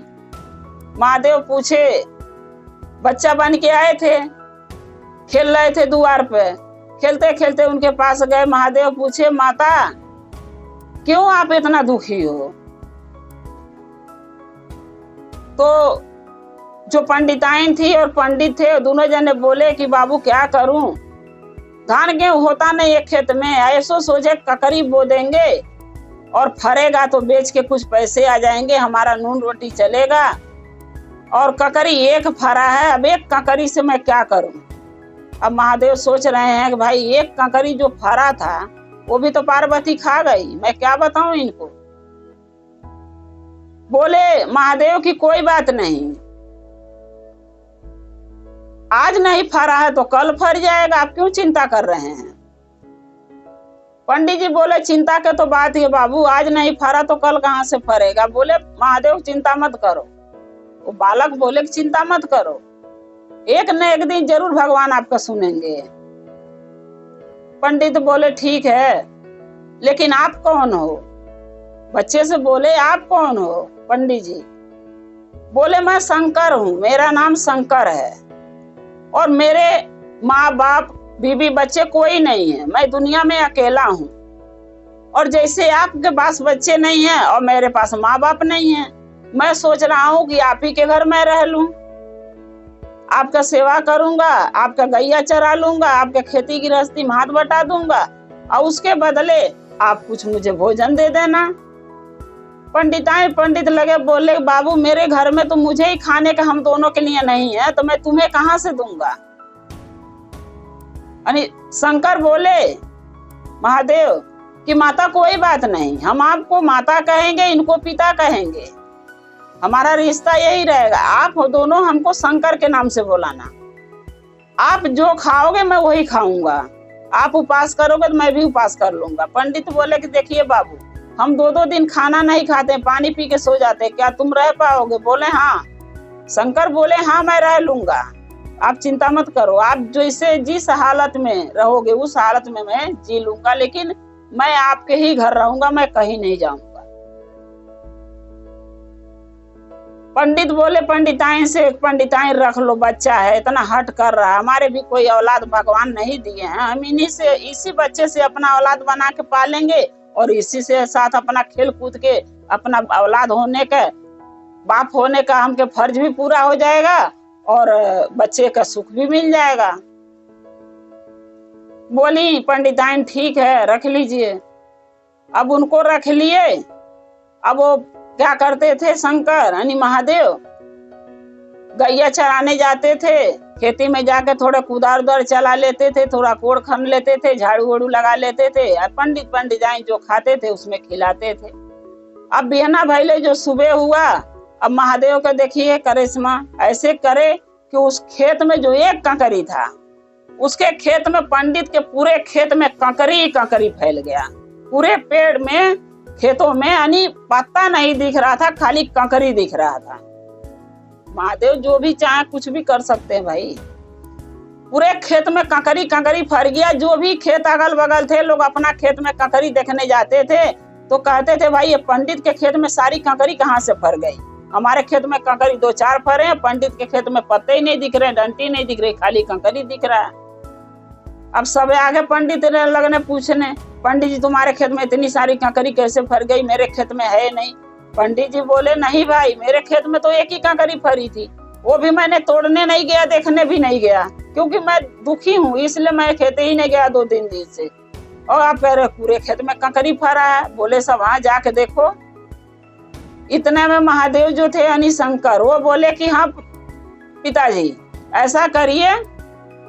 महादेव पूछे, बच्चा बन के आए थे, खेल रहे थे द्वार पे, खेलते खेलते उनके पास गए। महादेव पूछे, माता क्यों आप इतना दुखी हो? तो जो पंडिताइन थी और पंडित थे दोनों जने बोले कि बाबू क्या करूं, धान गेहूं होता नहीं एक खेत में, ऐसो सोचे ककरी बो देंगे और फरेगा तो बेच के कुछ पैसे आ जाएंगे, हमारा नून रोटी चलेगा। और ककरी एक फरा है, अब एक ककरी से मैं क्या करूं? अब महादेव सोच रहे हैं कि भाई एक ककरी जो फरा था वो भी तो पार्वती खा गई, मैं क्या बताऊं इनको। बोले महादेव की कोई बात नहीं, आज नहीं फरा है तो कल फर जाएगा, आप क्यों चिंता कर रहे हैं? पंडित जी बोले, चिंता के तो बात है बाबू, आज नहीं फरा तो कल कहां से फरेगा। बोले महादेव चिंता मत करो। वो बालक बोले चिंता मत करो, एक न एक दिन जरूर भगवान आपका सुनेंगे। पंडित बोले ठीक है, लेकिन आप कौन हो? बच्चे से बोले आप कौन हो? पंडित जी बोले मैं शंकर हूँ, मेरा नाम शंकर है और मेरे माँ बाप बीबी बच्चे कोई नहीं है, मैं दुनिया में अकेला हूँ। और जैसे आपके पास बच्चे नहीं हैं और मेरे पास माँ बाप नहीं है, मैं सोच रहा हूँ कि आप ही के घर में रह लूं, आपका सेवा करूंगा, आपका गैया चरा लूंगा, आपके खेती गृहस्थी में हाथ बटा दूंगा और उसके बदले आप कुछ मुझे भोजन दे देना। पंडित लगे, बोले बाबू मेरे घर में तो मुझे ही खाने का हम दोनों के लिए नहीं है, तो मैं तुम्हें कहां से दूंगा? शंकर बोले महादेव कि माता कोई बात नहीं, हम आपको माता कहेंगे, इनको पिता कहेंगे, हमारा रिश्ता यही रहेगा। आप दोनों हमको शंकर के नाम से बुलाना, आप जो खाओगे मैं वही खाऊंगा, आप उपास करोगे तो मैं भी उपास कर लूंगा। पंडित बोले कि देखिए बाबू, हम 2-2 दिन खाना नहीं खाते, पानी पी के सो जाते, क्या तुम रह पाओगे? बोले हाँ। शंकर बोले हाँ मैं रह लूंगा, आप चिंता मत करो, आप जैसे जिस हालत में रहोगे उस हालत में मैं जी लूंगा, लेकिन मैं आपके ही घर रहूंगा, मैं कहीं नहीं जाऊंगा। पंडित बोले पंडिताइन रख लो, बच्चा है इतना हट कर रहा है, हमारे भी कोई औलाद भगवान नहीं दिए हैं, हम इसी बच्चे से अपना औलाद बना के पालेंगे और इसी से साथ अपना खेल कूद के अपना औलाद होने का, बाप होने का हमके फर्ज भी पूरा हो जाएगा और बच्चे का सुख भी मिल जाएगा। बोली पंडिताइन ठीक है रख लीजिए। अब उनको रख लिए। अब वो क्या करते थे शंकर यानी महादेव, गैया चराने जाते थे, खेती में जाके थोड़ा कुदार उदार चला लेते थे, थोड़ा कोड़ खन लेते थे, झाड़ू वाड़ू लगा लेते थे और पंडिताइन जो खाते थे उसमें खिलाते थे। अब बिहना भैले जो सुबह हुआ, अब महादेव का देखिए करिश्मा, ऐसे करे कि उस खेत में जो एक कंकरी था, उसके खेत में पंडित के पूरे खेत में कंकरी फैल गया। पूरे पेड़ में, खेतों में यानी पत्ता नहीं दिख रहा था, खाली कंकरी दिख रहा था। महादेव जो भी चाहे कुछ भी कर सकते हैं भाई। पूरे खेत में कंकरी फर गया। जो भी खेत अगल बगल थे, लोग अपना खेत में कंकरी देखने जाते थे तो कहते थे भाई ये पंडित के खेत में सारी कंकरी कहाँ से फर गई? हमारे खेत में कंकरी 2-4 फरे हैं, पंडित के खेत में पत्ते ही नहीं दिख रहे, डंटी नहीं दिख रही, खाली कंकरी दिख रहा है। अब सब आगे पंडित लगने पूछने, पंडित जी तुम्हारे खेत में इतनी सारी कंकरी कैसे फर गई, मेरे खेत में है नहीं। पंडित जी बोले नहीं भाई, मेरे खेत में तो एक ही कंकरी फरी थी, वो भी मैंने तोड़ने नहीं गया, देखने भी नहीं गया, क्योंकि मैं दुखी हूँ इसलिए मैं खेत ही नहीं गया 2-3 दिन से। और आप कह रहे पूरे खेत में कंकरी फरा है। बोले सब हाँ जाके देखो। इतने में महादेव जो थे यानी शंकर, वो बोले कि हाँ पिताजी ऐसा करिए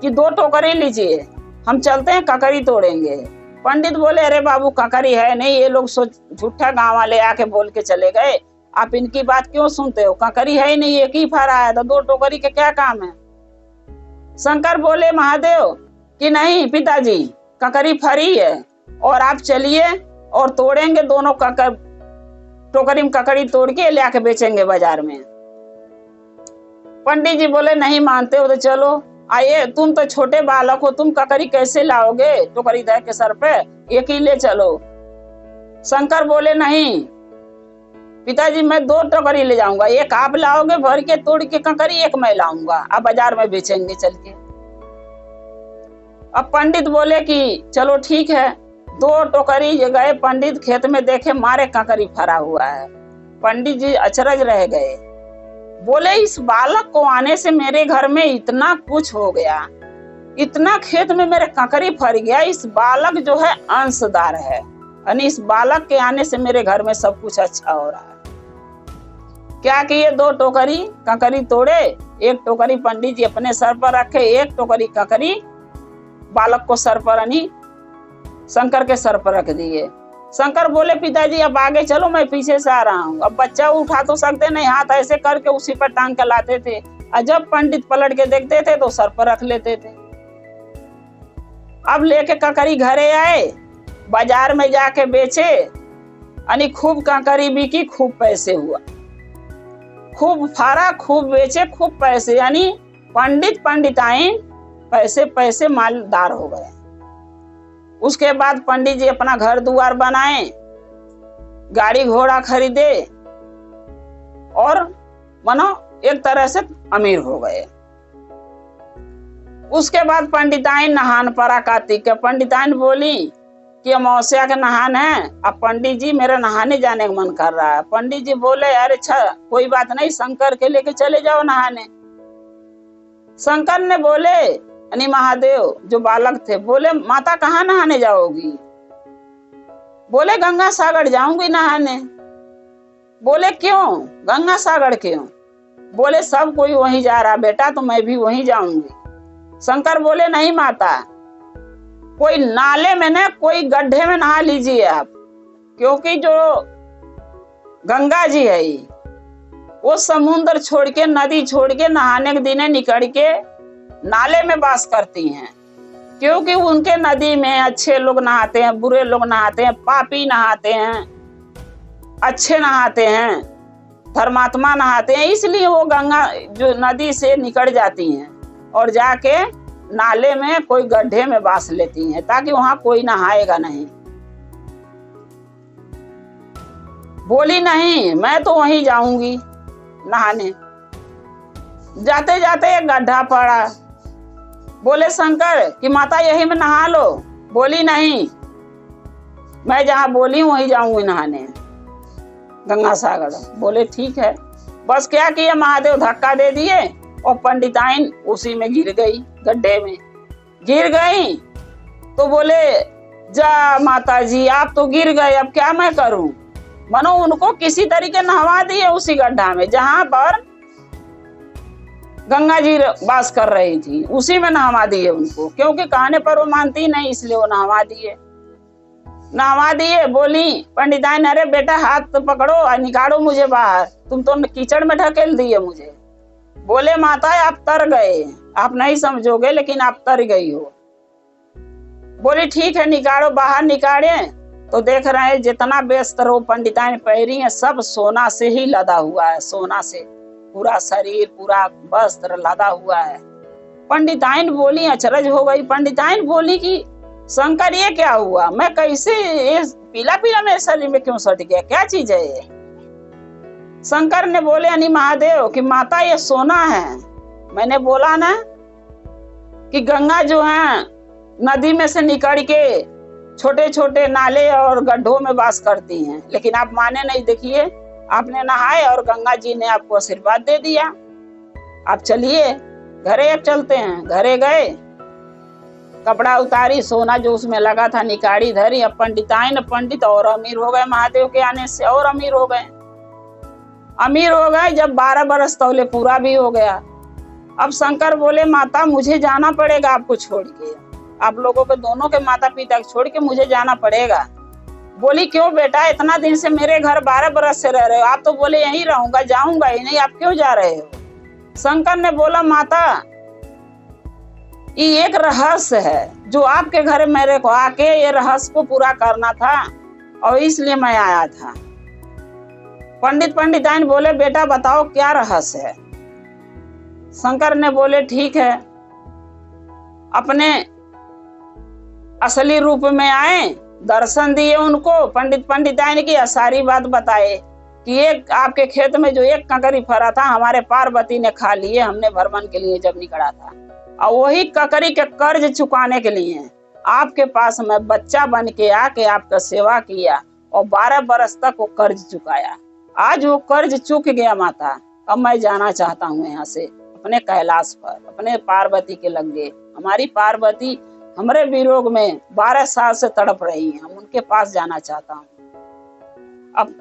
कि 2 टोकरी लीजिए, हम चलते हैं कंकरी तोड़ेंगे। पंडित बोले अरे बाबू ककरी है नहीं, ये लोग सोच झूठा गांव वाले आके बोल के चले गए, आप इनकी बात क्यों सुनते हो, ककरी है ही नहीं, एक ही फरा है तो 2 टोकरी के क्या काम है। शंकर बोले महादेव कि नहीं पिताजी, ककरी फरी है और आप चलिए और तोड़ेंगे दोनों टोकरी में ककड़ी तोड़ के ले आके बेचेंगे बाजार में। पंडित जी बोले नहीं मानते हो तो चलो आइए, तुम तो छोटे बालक हो, तुम ककड़ी कैसे लाओगे, टोकरी धर के सर पे, एक ही ले चलो। शंकर बोले नहीं पिताजी, मैं 2 टोकरी ले जाऊंगा, एक आप लाओगे भर के तोड़ के ककड़ी, एक मैं लाऊंगा, आप बाजार में बेचेंगे चल के। अब पंडित बोले कि चलो ठीक है। 2 टोकरी गए, पंडित खेत में देखे मारे ककड़ी फरा हुआ है। पंडित जी अचरज रह गए, बोले इस बालक को आने से मेरे घर में इतना कुछ हो गया, इतना खेत में मेरे ककड़ी फर गया, इस बालक जो है अंशदार है, यानी इस बालक के आने से मेरे घर में सब कुछ अच्छा हो रहा है। क्या किए, 2 टोकरी ककड़ी तोड़े, 1 टोकरी पंडित जी अपने सर पर रखे, 1 टोकरी ककड़ी बालक को सर पर यानी शंकर के सर पर रख दिए। शंकर बोले पिताजी अब आगे चलो, मैं पीछे से आ रहा हूँ। अब बच्चा उठा तो सकते नहीं, हाथ ऐसे करके उसी पर टांग के लाते थे, और जब पंडित पलट के देखते थे तो सर पर रख लेते थे। अब लेके ककड़ी घरे आए, बाजार में जाके बेचे, यानी खूब ककड़ी बिकी, खूब पैसे हुआ, खूब फारा, खूब बेचे, खूब पैसे, यानी पंडिताइन पैसे पैसे मालदार हो गए। उसके बाद पंडित जी अपना घर दुआर बनाए, गाड़ी घोड़ा खरीदे और मानो एक तरह से अमीर हो गए। उसके बाद पंडिताइन नहान पड़ा कार्तिक के। पंडिताइन बोली कि अमावस्या के नहान है, अब पंडित जी मेरा नहाने जाने का मन कर रहा है। पंडित जी बोले अरे अच्छा कोई बात नहीं, शंकर के लेके चले जाओ नहाने। शंकर ने बोले यानी महादेव जो बालक थे, बोले माता कहाँ नहाने जाओगी, बोले गंगा सागर जाऊंगी नहाने। बोले क्यों, गंगा सागर क्यों, बोले सब कोई वहीं जा रहा बेटा तो मैं भी वहीं जाऊंगी। शंकर बोले नहीं माता, कोई नाले में न कोई गड्ढे में नहा लीजिए आप, क्योंकि जो गंगा जी है वो समुद्र छोड़ के, नदी छोड़ के नहाने के दिने निकल के नाले में वास करती हैं, क्योंकि उनके नदी में अच्छे लोग नहाते हैं, बुरे लोग नहाते हैं, पापी नहाते हैं, अच्छे नहाते हैं, धर्मात्मा नहाते हैं, इसलिए वो गंगा जो नदी से निकल जाती हैं और जाके नाले में कोई गड्ढे में वास लेती हैं, ताकि वहां कोई नहाएगा नहीं। बोली नहीं मैं तो वहीं जाऊंगी नहाने। जाते जाते एक गड्ढा पड़ा, बोले शंकर कि माता यही में नहा लो। बोली नहीं, मैं जहां बोली वहीं जाऊंगी नहाने, गंगा सागर। बोले ठीक है। बस क्या किया, महादेव धक्का दे दिए और पंडिताइन उसी में गिर गई, गड्ढे में गिर गई। तो बोले जा माता जी आप तो गिर गए, अब क्या मैं करूं। मनो उनको किसी तरीके नहवा दिए उसी गड्ढा में जहां पर गंगा जी वास कर रही थी, उसी में नहवा दिए उनको, क्योंकि कहने पर वो मानती नहीं, इसलिए वो नहवा दिए। बोली पंडिताइन अरे बेटा हाथ तो पकड़ो और निकालो मुझे बाहर, तुम तो कीचड़ में ढकेल दिए मुझे। बोले माता आप तर गए, आप नहीं समझोगे लेकिन आप तर गई हो। बोली ठीक है निकालो। बाहर निकाले तो देख रहे हैं जितना बेस्तर वो पंडिताइन पहरी है सब सोना से ही लदा हुआ है, सोना से पूरा शरीर पूरा वस्त्र लदा हुआ है। पंडिताइन बोली अचरज हो गई। पंडिताइन बोली कि शंकर ये क्या हुआ, मैं कैसे ये पीला पीला मेरे शरीर में क्यों सट गया, क्या चीज है ये। शंकर ने बोले यानी महादेव कि माता ये सोना है। मैंने बोला ना कि गंगा जो है नदी में से निकल के छोटे छोटे नाले और गड्ढों में वास करती हैं, लेकिन आप माने नहीं। देखिए आपने नहाए और गंगा जी ने आपको आशीर्वाद दे दिया। आप चलिए घरे, अब चलते हैं। घरे गए, कपड़ा उतारी, सोना जो उसमें लगा था निकाड़ी धरी। अब पंडित और अमीर हो गए, महादेव के आने से और अमीर हो गए। जब 12 बरस तौले पूरा भी हो गया। अब शंकर बोले माता मुझे जाना पड़ेगा आपको छोड़ के, आप लोगों के दोनों के माता पिता छोड़ के मुझे जाना पड़ेगा। बोली क्यों बेटा, इतना दिन से मेरे घर 12 बरस से रह रहे हो, आप तो बोले यहीं रहूंगा, जाऊंगा ही नहीं, आप क्यों जा रहे हो? शंकर ने बोला माता, ये एक रहस्य है जो आपके घर मेरे को आके ये रहस्य को पूरा करना था और इसलिए मैं आया था। पंडिताइन बोले बेटा बताओ क्या रहस्य है? शंकर ने बोले ठीक है, अपने असली रूप में आए, दर्शन दिए उनको, पंडिताइन की सारी बात बताए कि एक आपके खेत में जो एक ककरी फरा था हमारे पार्वती ने खा लिए, हमने भरवन के लिए जब निकला था, और वही ककरी के कर्ज चुकाने के लिए आपके पास मैं बच्चा बन के आके आपका सेवा किया और 12 बरस तक वो कर्ज चुकाया। आज वो कर्ज चुक गया माता, अब मैं जाना चाहता हूँ यहाँ से अपने कैलाश पर, अपने पार्वती के लगे। हमारी पार्वती हमारे वियोग में 12 साल से तड़प रही है, हम उनके पास जाना चाहता हूँ। अब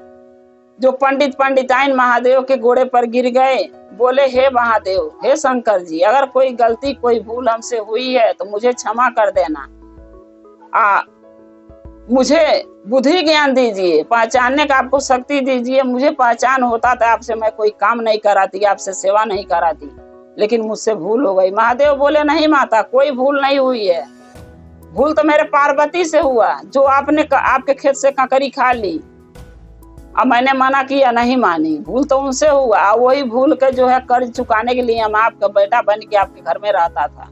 जो पंडिताइन महादेव के घोड़े पर गिर गए, बोले हे महादेव, हे शंकर जी, अगर कोई गलती कोई भूल हमसे हुई है तो मुझे क्षमा कर देना, मुझे बुद्धि ज्ञान दीजिए, पहचानने का आपको शक्ति दीजिए। मुझे पहचान होता था आपसे मैं कोई काम नहीं कराती, आपसे सेवा नहीं कराती, लेकिन मुझसे भूल हो गई। महादेव बोले नहीं माता, कोई भूल नहीं हुई है, भूल तो मेरे पार्वती से हुआ जो आपने आपके खेत से ककरी खा ली, अब मैंने मना किया नहीं मानी, भूल तो उनसे हुआ। वही भूल के जो है कर्ज चुकाने के लिए हम आपका बेटा बन के आपके घर में रहता था।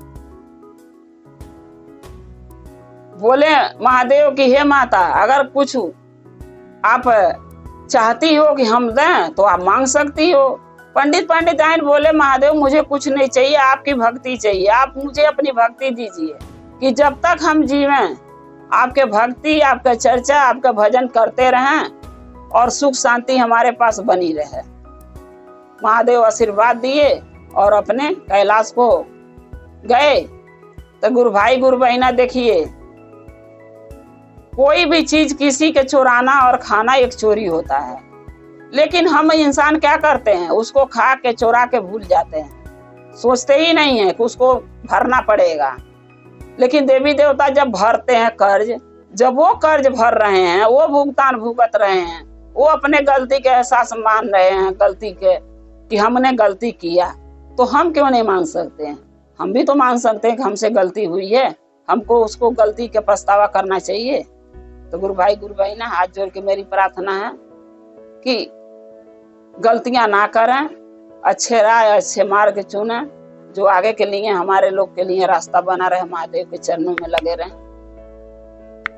बोले महादेव की हे माता, अगर कुछ आप चाहती हो कि हम दें तो आप मांग सकती हो। पंडिताइन बोले महादेव मुझे कुछ नहीं चाहिए, आपकी भक्ति चाहिए, आप मुझे अपनी भक्ति दीजिए कि जब तक हम जीवें आपके भक्ति, आपका चर्चा, आपका भजन करते रहें और सुख शांति हमारे पास बनी रहे। महादेव आशीर्वाद दिए और अपने कैलाश को गए। तो गुरु भाई गुरु बहिना देखिए, कोई भी चीज किसी के चुराना और खाना एक चोरी होता है, लेकिन हम इंसान क्या करते हैं, उसको खा के चुरा के भूल जाते हैं, सोचते ही नहीं है कि उसको भरना पड़ेगा। लेकिन देवी देवता जब भरते हैं कर्ज, जब वो कर्ज भर रहे हैं, वो भुगतान भुगत रहे हैं, वो अपने गलती के एहसास मान रहे हैं, गलती के कि हमने गलती किया, तो हम क्यों नहीं मान सकते हैं? हम भी तो मान सकते हैं कि हमसे गलती हुई है, हमको उसको गलती के पछतावा करना चाहिए। तो गुरु भाई गुरु बहिना, हाथ जोड़ के मेरी प्रार्थना है कि गलतियां ना करें, अच्छे राह अच्छे मार्ग चुने, जो आगे के लिए हमारे लोग के लिए रास्ता बना रहे, महादेव के चरणों में लगे रहें।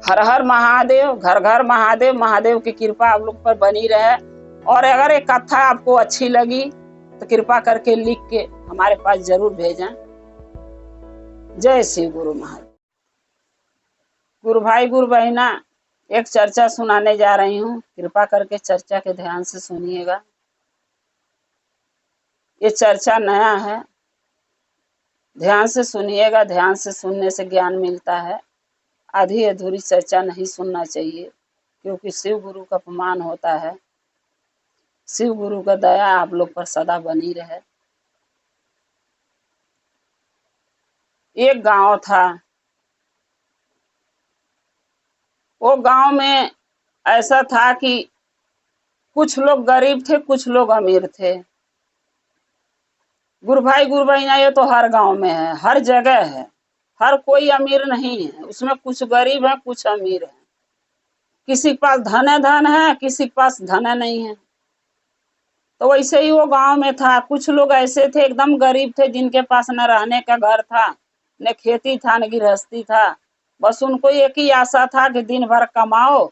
हर हर महादेव, घर घर महादेव, महादेव की कृपा आप लोग पर बनी रहे। और अगर एक कथा आपको अच्छी लगी तो कृपा करके लिख के हमारे पास जरूर भेजें। जय श्री गुरु महादेव। गुरु भाई गुरु बहिना, एक चर्चा सुनाने जा रही हूँ, कृपा करके चर्चा के ध्यान से सुनिएगा। ये चर्चा नया है, ध्यान से सुनिएगा, ध्यान से सुनने से ज्ञान मिलता है। आधी अधूरी चर्चा नहीं सुनना चाहिए, क्योंकि शिव गुरु का अपमान होता है। शिव गुरु का दया आप लोग पर सदा बनी रहे। एक गांव था, वो गांव में ऐसा था कि कुछ लोग गरीब थे, कुछ लोग अमीर थे। गुरु भाई गुरु बहिना, ये तो हर गांव में है, हर जगह है, हर कोई अमीर नहीं है, उसमें कुछ गरीब है, कुछ अमीर है। किसी के पास धन है, किसी के पास धन नहीं है। तो वैसे ही वो गांव में था, कुछ लोग ऐसे थे एकदम गरीब थे, जिनके पास न रहने का घर था, न खेती था, न गृहस्थी था। बस उनको एक ही आशा था कि दिन भर कमाओ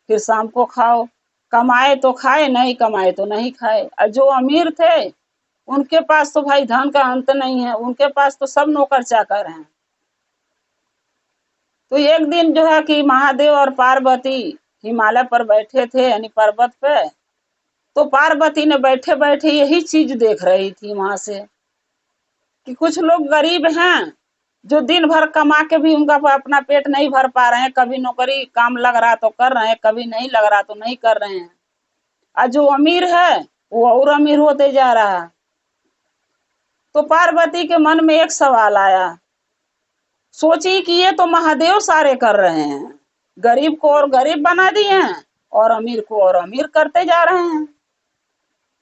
फिर शाम को खाओ, कमाए तो खाए, नहीं कमाए तो नहीं खाए। और जो अमीर थे उनके पास तो भाई धन का अंत नहीं है, उनके पास तो सब नौकर चाकर हैं। तो एक दिन जो है कि महादेव और पार्वती हिमालय पर बैठे थे, यानी पर्वत पे। तो पार्वती ने बैठे बैठे यही चीज देख रही थी वहां से कि कुछ लोग गरीब हैं जो दिन भर कमा के भी उनका अपना पेट नहीं भर पा रहे हैं, कभी नौकरी काम लग रहा तो कर रहे हैं, कभी नहीं लग रहा तो नहीं कर रहे हैं। और जो अमीर है वो और अमीर होते जा रहा है। तो पार्वती के मन में एक सवाल आया, सोची कि ये तो महादेव सारे कर रहे हैं, गरीब को और गरीब बना दिए हैं और अमीर को और अमीर करते जा रहे हैं।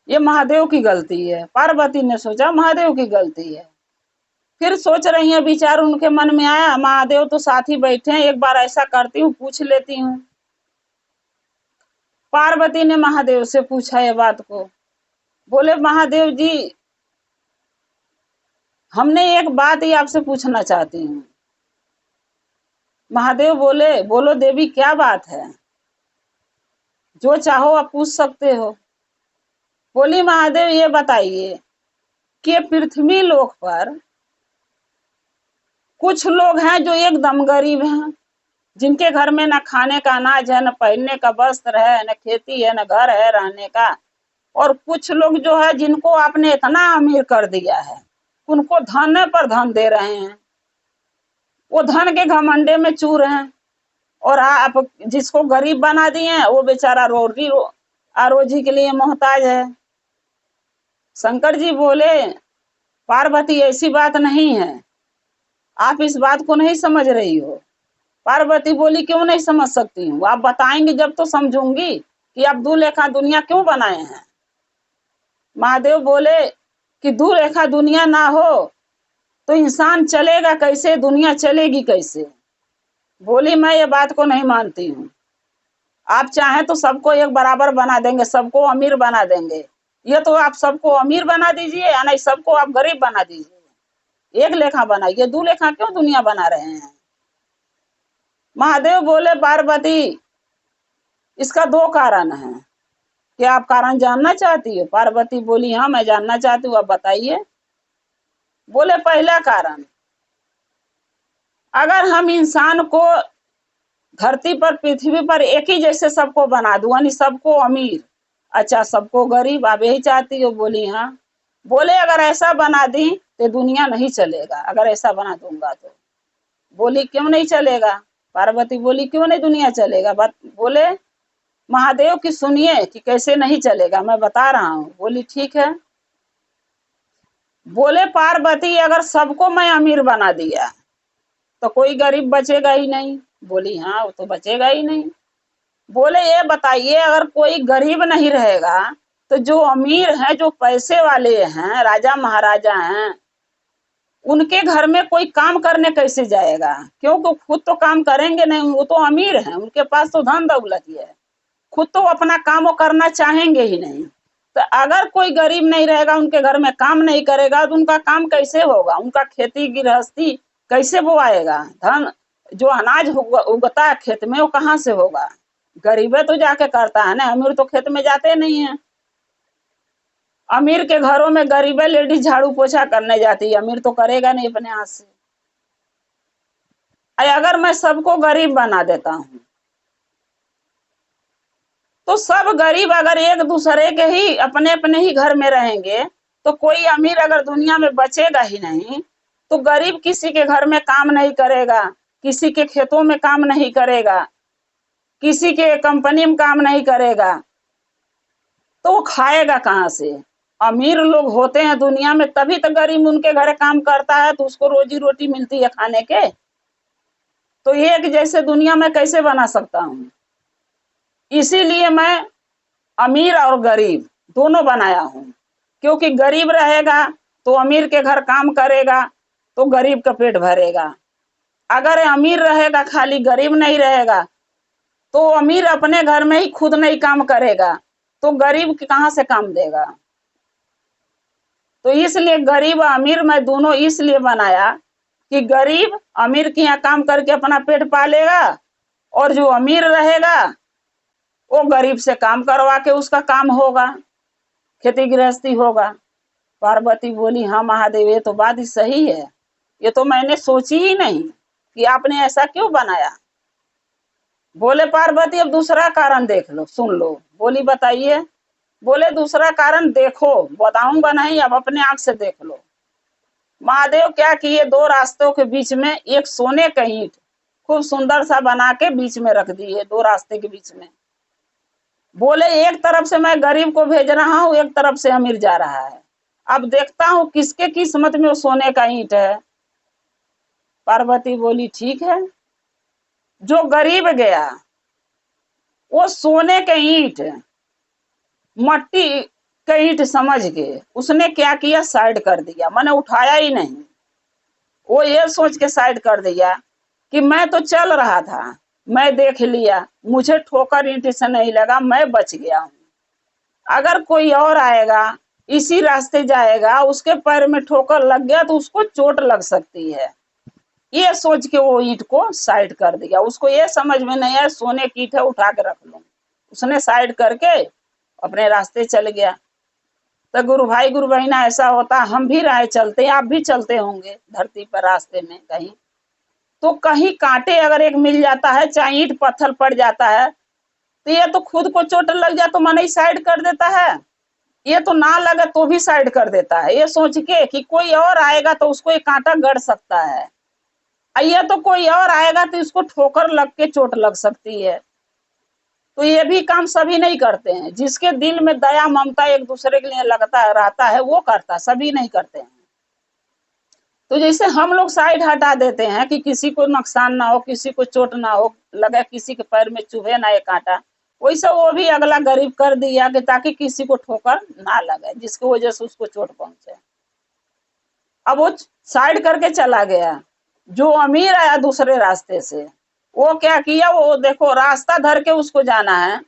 ये महादेव की गलती है। पार्वती ने सोचा महादेव की गलती है। फिर सोच रही है, विचार उनके मन में आया, महादेव तो साथ ही बैठे हैं, एक बार ऐसा करती हूँ, पूछ लेती हूँ। पार्वती ने महादेव से पूछा ये बात को। बोले महादेव जी, हमने एक बात ही आपसे पूछना चाहती हूँ। महादेव बोले, बोलो देवी क्या बात है, जो चाहो आप पूछ सकते हो। बोली महादेव ये बताइए कि पृथ्वी लोक पर कुछ लोग हैं जो एकदम गरीब हैं, जिनके घर में न खाने का अनाज है, न पहनने का वस्त्र है, न खेती है, न घर है रहने का। और कुछ लोग जो है जिनको आपने इतना अमीर कर दिया है, उनको धन पर धन दे रहे हैं, वो धन के घमंडे में चूर हैं। और आप जिसको गरीब बना दिए हैं वो बेचारा रोजी आरोजी के लिए मोहताज है। शंकर जी बोले पार्वती ऐसी बात नहीं है, आप इस बात को नहीं समझ रही हो। पार्वती बोली क्यों नहीं समझ सकती हूँ, आप बताएंगे जब तो समझूंगी कि आप दुलेखा दुनिया क्यों बनाए हैं। महादेव बोले कि दुलेखा दुनिया ना हो तो इंसान चलेगा कैसे, दुनिया चलेगी कैसे। बोली मैं ये बात को नहीं मानती हूँ, आप चाहें तो सबको एक बराबर बना देंगे, सबको अमीर बना देंगे। ये तो आप सबको अमीर बना दीजिए या नहीं सबको आप गरीब बना दीजिए, एक लेखा बनाइए, दो लेखा क्यों दुनिया बना रहे हैं। महादेव बोले पार्वती इसका दो कारण है, क्या आप कारण जानना चाहती हो। पार्वती बोली हाँ मैं जानना चाहती हूँ, आप बताइए। बोले पहला कारण, अगर हम इंसान को धरती पर पृथ्वी पर एक ही जैसे सबको बना दूं, यानी सबको अमीर अच्छा सबको गरीब, आप यही चाहती हो। बोली हाँ। बोले अगर ऐसा बना दी तो दुनिया नहीं चलेगा, अगर ऐसा बना दूंगा तो। बोली क्यों नहीं चलेगा। पार्वती बोली क्यों नहीं दुनिया चलेगा। बोले महादेव की सुनिए कि कैसे नहीं चलेगा, मैं बता रहा हूँ। बोली ठीक है। बोले पार्वती अगर सबको मैं अमीर बना दिया तो कोई गरीब बचेगा ही नहीं। बोली हाँ वो तो बचेगा ही नहीं। बोले ये बताइए अगर कोई गरीब नहीं रहेगा तो जो अमीर हैं, जो पैसे वाले हैं, राजा महाराजा हैं, उनके घर में कोई काम करने कैसे जाएगा, क्योंकि खुद तो काम करेंगे नहीं, वो तो अमीर हैं, उनके पास तो धन दौलत ही है, खुद तो अपना काम वो करना चाहेंगे ही नहीं। तो अगर कोई गरीब नहीं रहेगा, उनके घर में काम नहीं करेगा तो उनका काम कैसे होगा, उनका खेती गृहस्थी कैसे बोआएगा, धन जो अनाज उगता है खेत में वो कहाँ से होगा। गरीबे तो जाके करता है ना, अमीर तो खेत में जाते नहीं है। अमीर के घरों में गरीबे लेडीज झाड़ू पोछा करने जाती है, अमीर तो करेगा नहीं अपने हाथ से। अगर मैं सबको गरीब बना देता हूँ तो सब गरीब अगर एक दूसरे के ही अपने अपने ही घर में रहेंगे तो कोई अमीर अगर दुनिया में बचेगा ही नहीं, तो गरीब किसी के घर में काम नहीं करेगा, किसी के खेतों में काम नहीं करेगा, किसी के कंपनी में काम नहीं करेगा, तो वो खाएगा कहाँ से। अमीर लोग होते हैं दुनिया में तभी तो गरीब उनके घर काम करता है तो उसको रोजी रोटी मिलती है खाने के। तो एक जैसे दुनिया में कैसे बना सकता हूँ, इसीलिए मैं अमीर और गरीब दोनों बनाया हूँ। क्योंकि गरीब रहेगा तो अमीर के घर काम करेगा तो गरीब का पेट भरेगा, अगर अमीर रहेगा खाली गरीब नहीं रहेगा तो अमीर अपने घर में ही खुद नहीं काम करेगा तो गरीब कहाँ से काम देगा। तो इसलिए गरीब अमीर मैं दोनों इसलिए बनाया कि गरीब अमीर के यहाँ काम करके अपना पेट पालेगा और जो अमीर रहेगा वो गरीब से काम करवा के उसका काम होगा, खेती गृहस्थी होगा। पार्वती बोली हाँ महादेव ये तो बात ही सही है, ये तो मैंने सोची ही नहीं कि आपने ऐसा क्यों बनाया। बोले पार्वती अब दूसरा कारण देख लो, सुन लो। बोली बताइए। बोले दूसरा कारण देखो, बताऊंगा नहीं, अब अपने आंख से देख लो। महादेव क्या किए, दो रास्तों के बीच में एक सोने का ईंट खूब सुंदर सा बना के बीच में रख दिए, दो रास्ते के बीच में। बोले एक तरफ से मैं गरीब को भेज रहा हूँ, एक तरफ से अमीर जा रहा है, अब देखता हूँ किसके किस्मत में वो सोने का ईंट है। पार्वती बोली ठीक है। जो गरीब गया वो सोने के ईंट, मट्टी के ईंट समझ के उसने क्या किया, साइड कर दिया, मैंने उठाया ही नहीं। वो ये सोच के साइड कर दिया कि मैं तो चल रहा था, मैं देख लिया, मुझे ठोकर ईंट से नहीं लगा, मैं बच गया हूँ। अगर कोई और आएगा, इसी रास्ते जाएगा, उसके पैर में ठोकर लग गया तो उसको चोट लग सकती है। ये सोच के वो ईंट को साइड कर दिया। उसको ये समझ में नहीं आया सोने की ईंट है, उठा के रख लूं। उसने साइड करके अपने रास्ते चल गया। तो गुरु भाई गुरु बहना ऐसा होता, हम भी राह चलते, आप भी चलते होंगे धरती पर रास्ते में कहीं, तो कहीं कांटे अगर एक मिल जाता है, चाहे ईंट पत्थर पड़ जाता है, तो ये तो खुद को चोट लग जाए तो मन ही साइड कर देता है, ये तो ना लगे तो भी साइड कर देता है, ये सोच के कि कोई और आएगा तो उसको एक कांटा गड़ सकता है, ये तो कोई और आएगा तो इसको ठोकर लग के चोट लग सकती है। तो ये भी काम सभी नहीं करते हैं। जिसके दिल में दया ममता एक दूसरे के लिए लगता रहता है वो करता, सभी नहीं करते हैं। तो जैसे हम लोग साइड हटा देते हैं कि किसी को नुकसान ना हो, किसी को चोट ना हो लगे, किसी के पैर में चुभे ना ये कांटा, वैसे वो भी अगला गरीब कर दिया कि ताकि किसी को ठोकर ना लगे जिसकी वजह से उसको चोट पहुंचे। अब वो साइड करके चला गया। जो अमीर आया दूसरे रास्ते से, वो क्या किया, वो देखो रास्ता धर के उसको जाना है।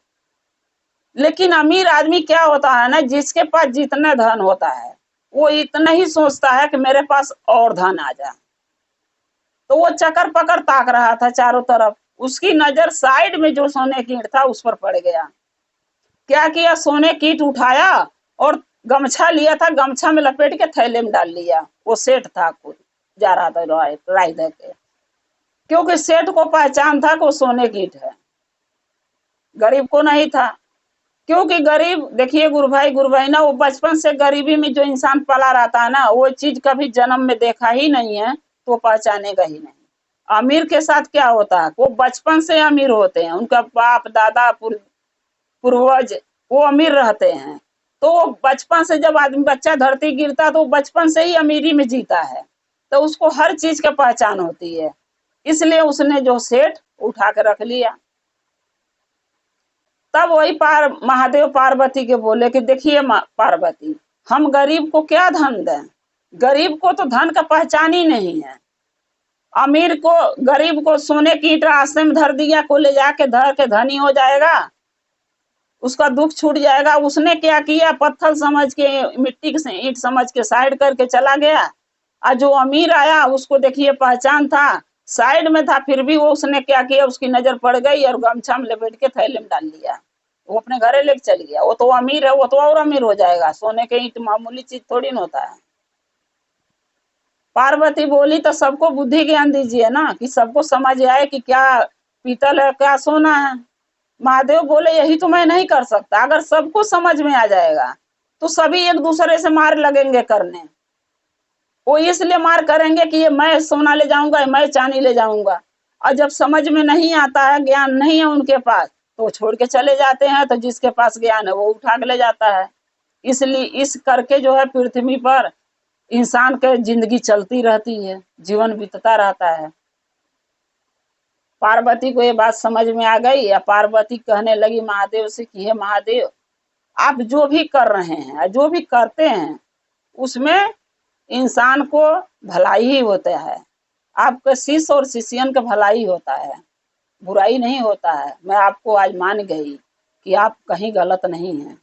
लेकिन अमीर आदमी क्या होता है ना, जिसके पास जितना धन होता है वो इतना ही सोचता है कि मेरे पास और धन आ जाए। तो वो चक्कर पकड़ ताक रहा था चारों तरफ, उसकी नजर साइड में जो सोने की ईंट था उस पर पड़ गया। क्या किया, सोने की ईंट उठाया और गमछा लिया था, गमछा में लपेट के थैले में डाल लिया। वो सेठ था, कुछ जा रहा था राय दे के, क्योंकि सेठ को पहचान था कि वो सोने की ईंट है, गरीब को नहीं था। क्योंकि गरीब, देखिए गुरु भाई गुरु बहना, वो बचपन से गरीबी में जो इंसान पला रहता है ना, वो चीज कभी जन्म में देखा ही नहीं है तो पहचानेगा ही नहीं। अमीर के साथ क्या होता है, वो बचपन से अमीर होते हैं, उनका बाप दादा पूर्वज वो अमीर रहते हैं। तो वो बचपन से, जब आदमी बच्चा धरती गिरता तो बचपन से ही अमीरी में जीता है, तो उसको हर चीज की पहचान होती है। इसलिए उसने जो सेठ उठा के रख लिया। तब वही महादेव पार्वती के बोले कि देखिए पार्वती, हम गरीब को क्या धन दें, गरीब को तो धन का पहचान ही नहीं है। अमीर को, गरीब को सोने की ईंट रास्ते में धर दिया, को ले जाके धर के धनी हो जाएगा, उसका दुख छूट जाएगा। उसने क्या किया, पत्थर समझ के, मिट्टी से ईंट समझ के साइड करके चला गया। और जो अमीर आया उसको देखिए पहचान था, साइड में था, फिर भी वो उसने क्या किया, उसकी नजर पड़ गई और गमछा में लपेट के थैले में डाल लिया, वो अपने घरे लेके चल गया। वो तो अमीर है, वो तो और अमीर हो जाएगा, सोने के ईंट मामूली चीज थोड़ी न होता है। पार्वती बोली तो सबको बुद्धि ज्ञान दीजिए ना, कि सबको समझ आए कि क्या पीतल है क्या सोना है। महादेव बोले यही तो मैं नहीं कर सकता, अगर सबको समझ में आ जाएगा तो सभी एक दूसरे से मार लगेंगे करने। वो इसलिए मार करेंगे कि ये मैं सोना ले जाऊंगा, मैं चांदी ले जाऊंगा, और जब समझ में नहीं आता है, ज्ञान नहीं है उनके पास, तो छोड़ के चले जाते हैं। तो जिसके पास ज्ञान है वो उठा के ले जाता है। इसलिए इस करके जो है पृथ्वी पर इंसान के जिंदगी चलती रहती है, जीवन बीतता रहता है। पार्वती को ये बात समझ में आ गई, या पार्वती कहने लगी महादेव से कि हे महादेव, आप जो भी कर रहे हैं, जो भी करते हैं, उसमें इंसान को भलाई ही होता है। आपके शिष्य और शिष्यन का भलाई होता है, बुराई नहीं होता है। मैं आपको आज मान गई कि आप कहीं गलत नहीं हैं।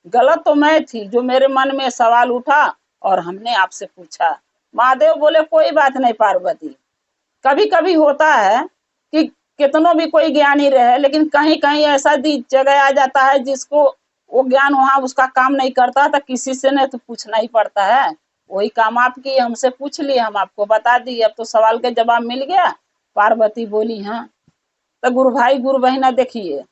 गलत तो मैं थी, जो मेरे मन में सवाल उठा और हमने आपसे पूछा। महादेव बोले कोई बात नहीं पार्वती, कभी कभी होता है कि कितनों भी कोई ज्ञानी रहे, लेकिन कहीं कहीं ऐसा जगह आ जाता है जिसको वो ज्ञान वहां उसका काम नहीं करता, तो किसी से ने तो पूछना ही पड़ता है। वही काम आप किए, हमसे पूछ लिए, हम आपको बता दिए, अब तो सवाल का जवाब मिल गया। पार्वती बोली हाँ। तो गुरु भाई गुरु बहना देखिए,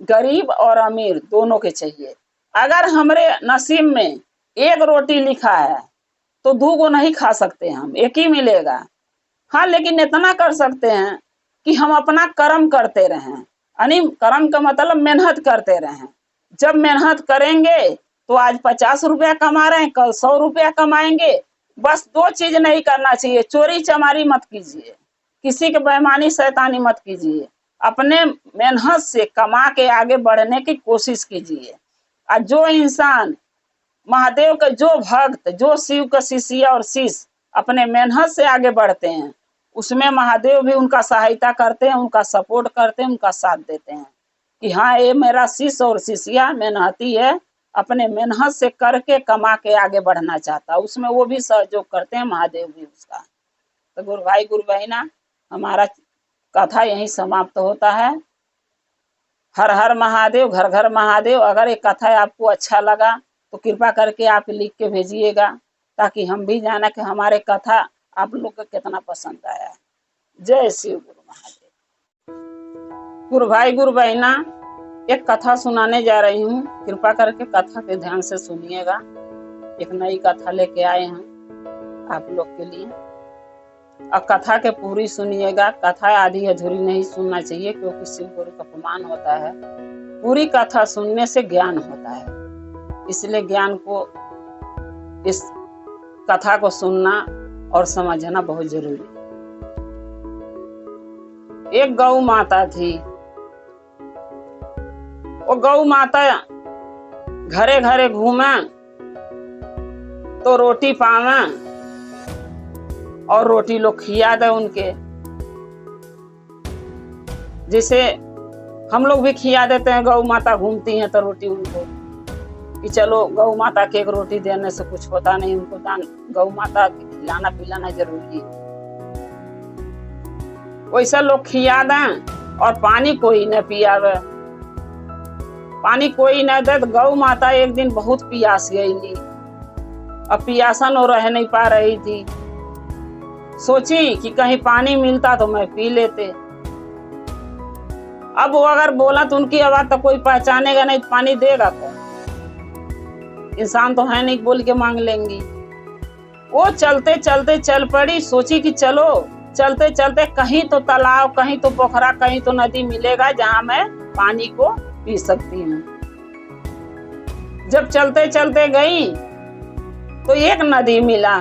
गरीब और अमीर दोनों के चाहिए। अगर हमारे नसीब में एक रोटी लिखा है तो दो को नहीं खा सकते, हम एक ही मिलेगा। हाँ, लेकिन इतना कर सकते हैं कि हम अपना कर्म करते रहें, यानी कर्म का मतलब मेहनत करते रहें। जब मेहनत करेंगे तो आज 50 रुपया कमा रहे हैं, कल 100 रुपया कमाएंगे। बस दो चीज नहीं करना चाहिए, चोरी चमारी मत कीजिए, किसी के बेईमानी शैतानी मत कीजिए, अपने मेहनत से कमा के आगे बढ़ने की कोशिश कीजिए। और जो इंसान महादेव के, जो भक्त, जो शिव का शिष्य और शिष्य अपने मेहनत से आगे बढ़ते हैं, उसमें महादेव भी उनका सहायता करते हैं, उनका सपोर्ट करते हैं, उनका साथ देते हैं कि हाँ ये मेरा शिष्य और शिष्या मेहनती है, अपने मेहनत से करके कमा के आगे बढ़ना चाहता है, उसमें वो भी सहयोग करते हैं, महादेव भी उसका। तो गुरु भाई गुरु बहना, हमारा कथा यहीं समाप्त होता है। हर हर महादेव, घर घर महादेव। अगर ये कथा आपको अच्छा लगा तो कृपा करके आप लिख के भेजिएगा, ताकि हम भी जाना कि हमारे कथा आप लोग को कितना पसंद आया है। जय शिव गुरु महादेव। गुरु भाई गुरु बहना, एक कथा सुनाने जा रही हूँ, कृपा करके कथा के ध्यान से सुनिएगा। एक नई कथा लेके आए हैं आप लोग के लिए, और कथा के पूरी सुनिएगा। कथा आधी अधूरी नहीं सुनना चाहिए, क्योंकि शिव गुरु का अपमान होता है। पूरी कथा सुनने से ज्ञान होता है, इसलिए ज्ञान को, इस कथा को सुनना और समझना बहुत जरूरी है। एक गौ माता थी। वो गौ माता घरे घरे घूमे तो रोटी पावे, और रोटी लोग खिया दे उनके, जिसे हम लोग भी खिया देते हैं। गौ माता घूमती हैं तो रोटी उनको, कि चलो गौ माता के एक रोटी देने से कुछ होता नहीं, उनको दान, गौ माता खिलाना पिलाना जरूरी है। वैसा लोग खिया दें और पानी कोई न पियावे, पानी कोई न दे। तो गौ माता एक दिन बहुत प्यास गई, अब प्यासन और रह नहीं पा रही थी। सोची कि कहीं पानी मिलता तो मैं पी लेते। अब वो अगर बोला तो उनकी आवाज तो कोई पहचानेगा नहीं, पानी देगा कौन? इंसान तो है नहीं, बोल के मांग लेंगी। वो चलते चलते चल पड़ी, सोची कि चलो चलते चलते कहीं तो तालाब, कहीं तो पोखरा, कहीं तो नदी मिलेगा जहां मैं पानी को पी सकती हूँ। जब चलते चलते गई तो एक नदी मिला।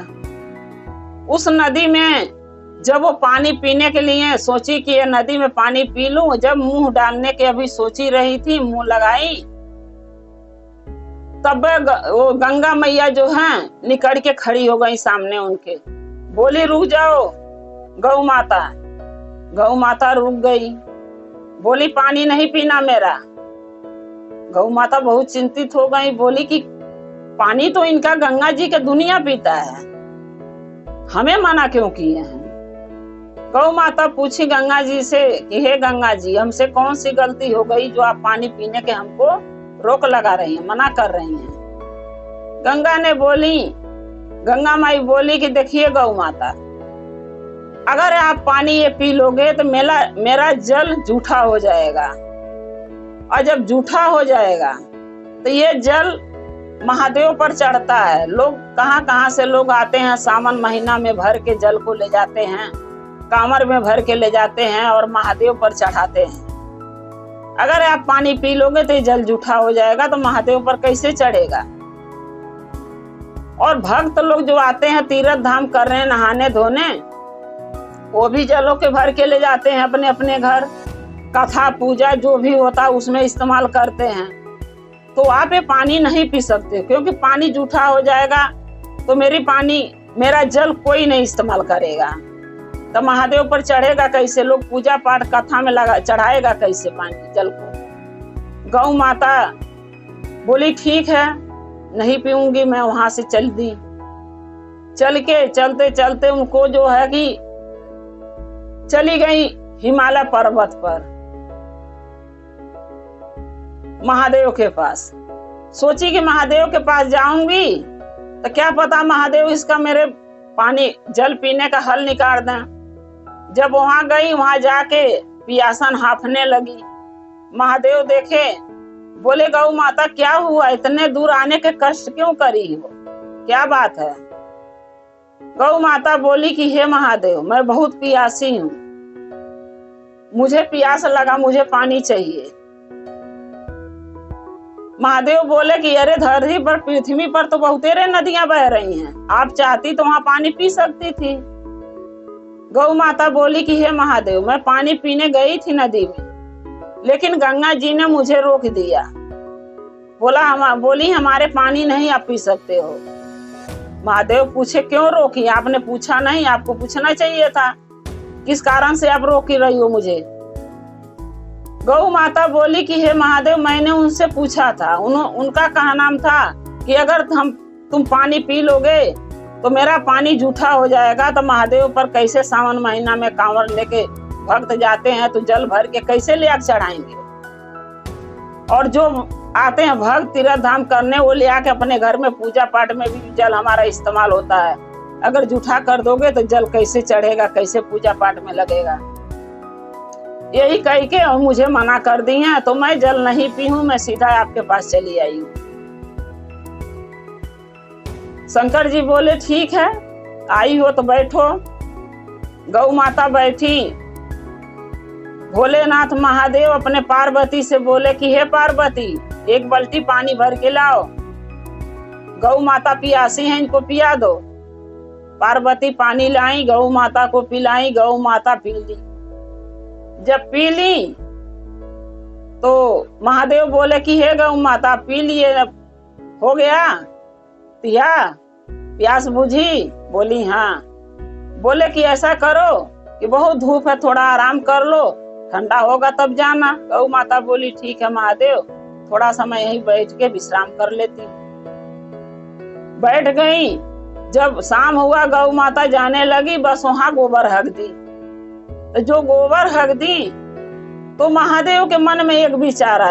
उस नदी में जब वो पानी पीने के लिए सोची कि ये नदी में पानी पी लूं, जब मुंह डालने के अभी सोची रही थी, मुंह लगाई, तब वो गंगा मैया जो है निकल के खड़ी हो गई सामने उनके। बोली रुक जाओ गौ माता। गौ माता रुक गई, बोली पानी नहीं पीना मेरा। गौ माता बहुत चिंतित हो गई, बोली कि पानी तो इनका गंगा जी के दुनिया पीता है, हमें मना क्यों किए हैं? गौ माता पूछी गंगा जी से कि हे गंगा जी, हमसे कौन सी गलती हो गई जो आप पानी पीने के हमको रोक लगा रही हैं, मना कर रही हैं? गंगा ने बोली, गंगा माई बोली कि देखिए गौ माता, अगर आप पानी ये पी लोगे तो मेरा जल जूठा हो जाएगा, और जब जूठा हो जाएगा तो ये जल महादेव पर चढ़ता है। लोग कहाँ कहाँ से लोग आते हैं, सावन महीना में भर के जल को ले जाते हैं, कांवर में भर के ले जाते हैं और महादेव पर चढ़ाते हैं। अगर आप पानी पी लोगे तो ये जल जूठा हो जाएगा, तो महादेव पर कैसे चढ़ेगा? और भक्त लोग जो आते हैं तीर्थ धाम कर रहे हैं, नहाने धोने, वो भी जलों के भर के ले जाते हैं अपने अपने घर। कथा पूजा जो भी होता है उसमें इस्तेमाल करते हैं। तो आप ये पानी नहीं पी सकते, क्योंकि पानी जूठा हो जाएगा तो मेरा जल कोई नहीं इस्तेमाल करेगा। तो महादेव पर चढ़ेगा कैसे? लोग पूजा पाठ कथा में लगा चढ़ाएगा कैसे पानी जल को? गौ माता बोली ठीक है, नहीं पीऊंगी मैं। वहां से चल दी। चल के चलते चलते उनको जो है कि चली गई हिमालय पर्वत पर, महादेव के पास। सोची कि महादेव के पास जाऊंगी तो क्या पता महादेव इसका मेरे पानी जल पीने का हल निकाल दें। जब वहां गई, वहां जाके पियासन हाफने लगी। महादेव देखे, बोले गौ माता क्या हुआ, इतने दूर आने के कष्ट क्यों करी हो, क्या बात है? गौ माता बोली कि हे महादेव, मैं बहुत प्यासी हूँ, मुझे प्यास लगा, मुझे पानी चाहिए। महादेव बोले कि अरे धरती पर, पृथ्वी पर तो बहुतेरे नदियां बह रही हैं, आप चाहती तो वहां पानी पी सकती थी। गौ माता बोली कि हे महादेव, मैं पानी पीने गई थी नदी में, लेकिन गंगा जी ने मुझे रोक दिया। बोली हमारे पानी नहीं आप पी सकते हो। महादेव पूछे क्यों रोकी? आपने पूछा नहीं, आपको पूछना चाहिए था, किस कारण से आप रोक रही हो मुझे? गौ माता बोली कि हे महादेव, मैंने उनसे पूछा था, उनका कहना था कि अगर तुम पानी पी लोगे तो मेरा पानी जूठा हो जाएगा। तो महादेव पर कैसे सावन महीना में कांवर लेके भक्त जाते हैं तो जल भर के कैसे ले आके चढ़ाएंगे? और जो आते हैं भक्त तीर्थ धाम करने, वो ले आके अपने घर में पूजा पाठ में भी जल हमारा इस्तेमाल होता है। अगर जूठा कर दोगे तो जल कैसे चढ़ेगा, कैसे पूजा पाठ में लगेगा? यही कह के मुझे मना कर दी है, तो मैं जल नहीं पी हूं, मैं सीधा आपके पास चली आई हूँ। शंकर जी बोले ठीक है, आई हो तो बैठो। गौ माता बैठी। भोलेनाथ महादेव अपने पार्वती से बोले कि हे पार्वती, एक बाल्टी पानी भर के लाओ, गौ माता पियासी हैं, इनको पिया दो। पार्वती पानी लाई, गौ माता को पिलाई, गौ माता पी ली। जब पी ली तो महादेव बोले कि हे गौ माता, पी लिए, हो गया प्यास बुझी? बोली हाँ। बोले कि ऐसा करो कि बहुत धूप है, थोड़ा आराम कर लो, ठंडा होगा तब जाना। गौ माता बोली ठीक है महादेव, थोड़ा समय यहीं बैठ के विश्राम कर लेती। बैठ गई। जब शाम हुआ, गौ माता जाने लगी, बस वहां गोबर हक दी। तो जो गोबर हक दी तो महादेव के मन में एक विचार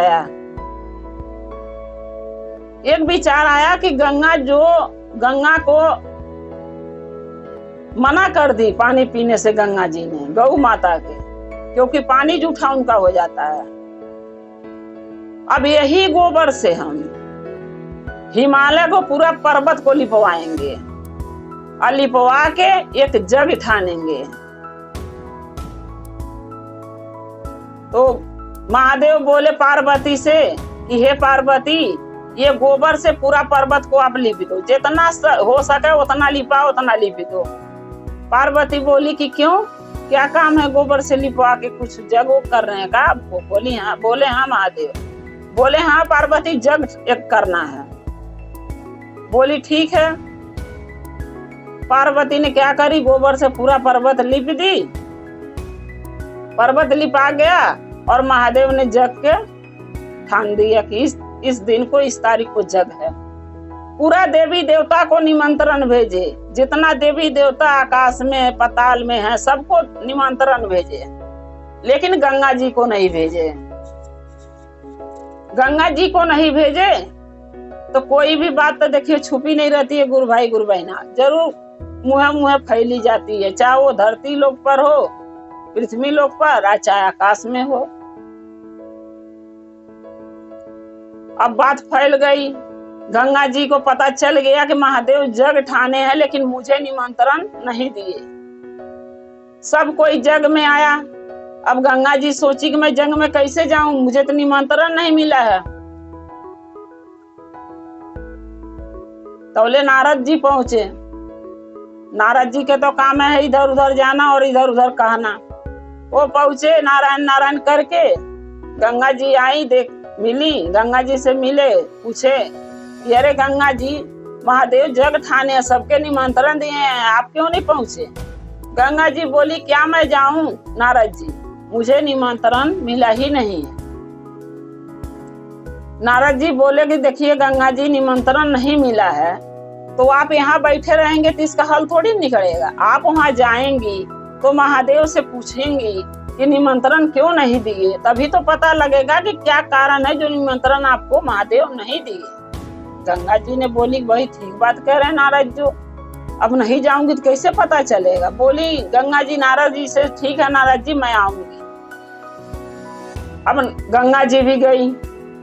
आया कि गंगा को मना कर दी पानी पीने से गंगा जी ने, गौ माता के, क्योंकि पानी जूठा उनका हो जाता है। अब यही गोबर से हम हिमालय को, पूरा पर्वत को लिपवाएंगे और लिपवा के एक जग ठानेंगे। तो महादेव बोले पार्वती से कि हे पार्वती, ये गोबर से पूरा पर्वत को आप लिप दो, जितना हो सके उतना लिपाओ, उतना लिप दो। पार्वती बोली कि क्यों, क्या काम है गोबर से लिपवा के? कुछ जग कर रहे हैं का? बोली हाँ। बोले हाँ महादेव। बोले हाँ पार्वती, जग एक करना है। बोली ठीक है। पार्वती ने क्या करी, गोबर से पूरा पर्वत लिप दी। पर्वत लिपा गया और महादेव ने जग के ठान दिया कि इस दिन को, इस तारीख को जग है। पूरा देवी देवता को निमंत्रण भेजे, जितना देवी देवता आकाश में पाताल में है सबको निमंत्रण भेजे, लेकिन गंगा जी को नहीं भेजे। गंगा जी को नहीं भेजे तो कोई भी बात तो देखिए छुपी नहीं रहती है गुरु भाई गुरु बहना, जरूर मुँह मुँह फैली जाती है, चाहे वो धरती लोक पर हो, पृथ्वी लोक पर, चाहे आकाश में हो। अब बात फैल गई। गंगा जी को पता चल गया कि महादेव जग ठाने हैं, लेकिन मुझे निमंत्रण नहीं दिए। सब कोई जग में आया। अब गंगा जी सोची कि मैं जग में कैसे जाऊं, मुझे तो निमंत्रण नहीं मिला है। तौले नारद जी पहुंचे। नारद जी के तो काम है इधर उधर जाना और इधर उधर कहना। वो पहुंचे, नारायण नारायण करके। गंगा जी आई, देख मिली, गंगा जी से मिले, पूछे कि अरे गंगा जी, महादेव जग ठाने सबके निमंत्रण दिए हैं, आप क्यों नहीं पहुंचे? गंगा जी बोली क्या मैं जाऊं नारद जी, मुझे निमंत्रण मिला ही नहीं है। नारद जी बोले कि देखिए गंगा जी, निमंत्रण नहीं मिला है तो आप यहाँ बैठे रहेंगे तो इसका हल थोड़ी निकलेगा। आप वहाँ जाएंगी तो महादेव से पूछेंगी कि निमंत्रण क्यों नहीं दिए, तभी तो पता लगेगा कि क्या कारण है जो निमंत्रण आपको महादेव नहीं दिए। गंगा जी ने बोली वही ठीक बात कह रहे हैं नारद जी, अब नहीं जाऊंगी तो कैसे पता चलेगा। बोली गंगा जी नारद जी से, ठीक है नारद जी मैं आऊंगी। अब गंगा जी भी गई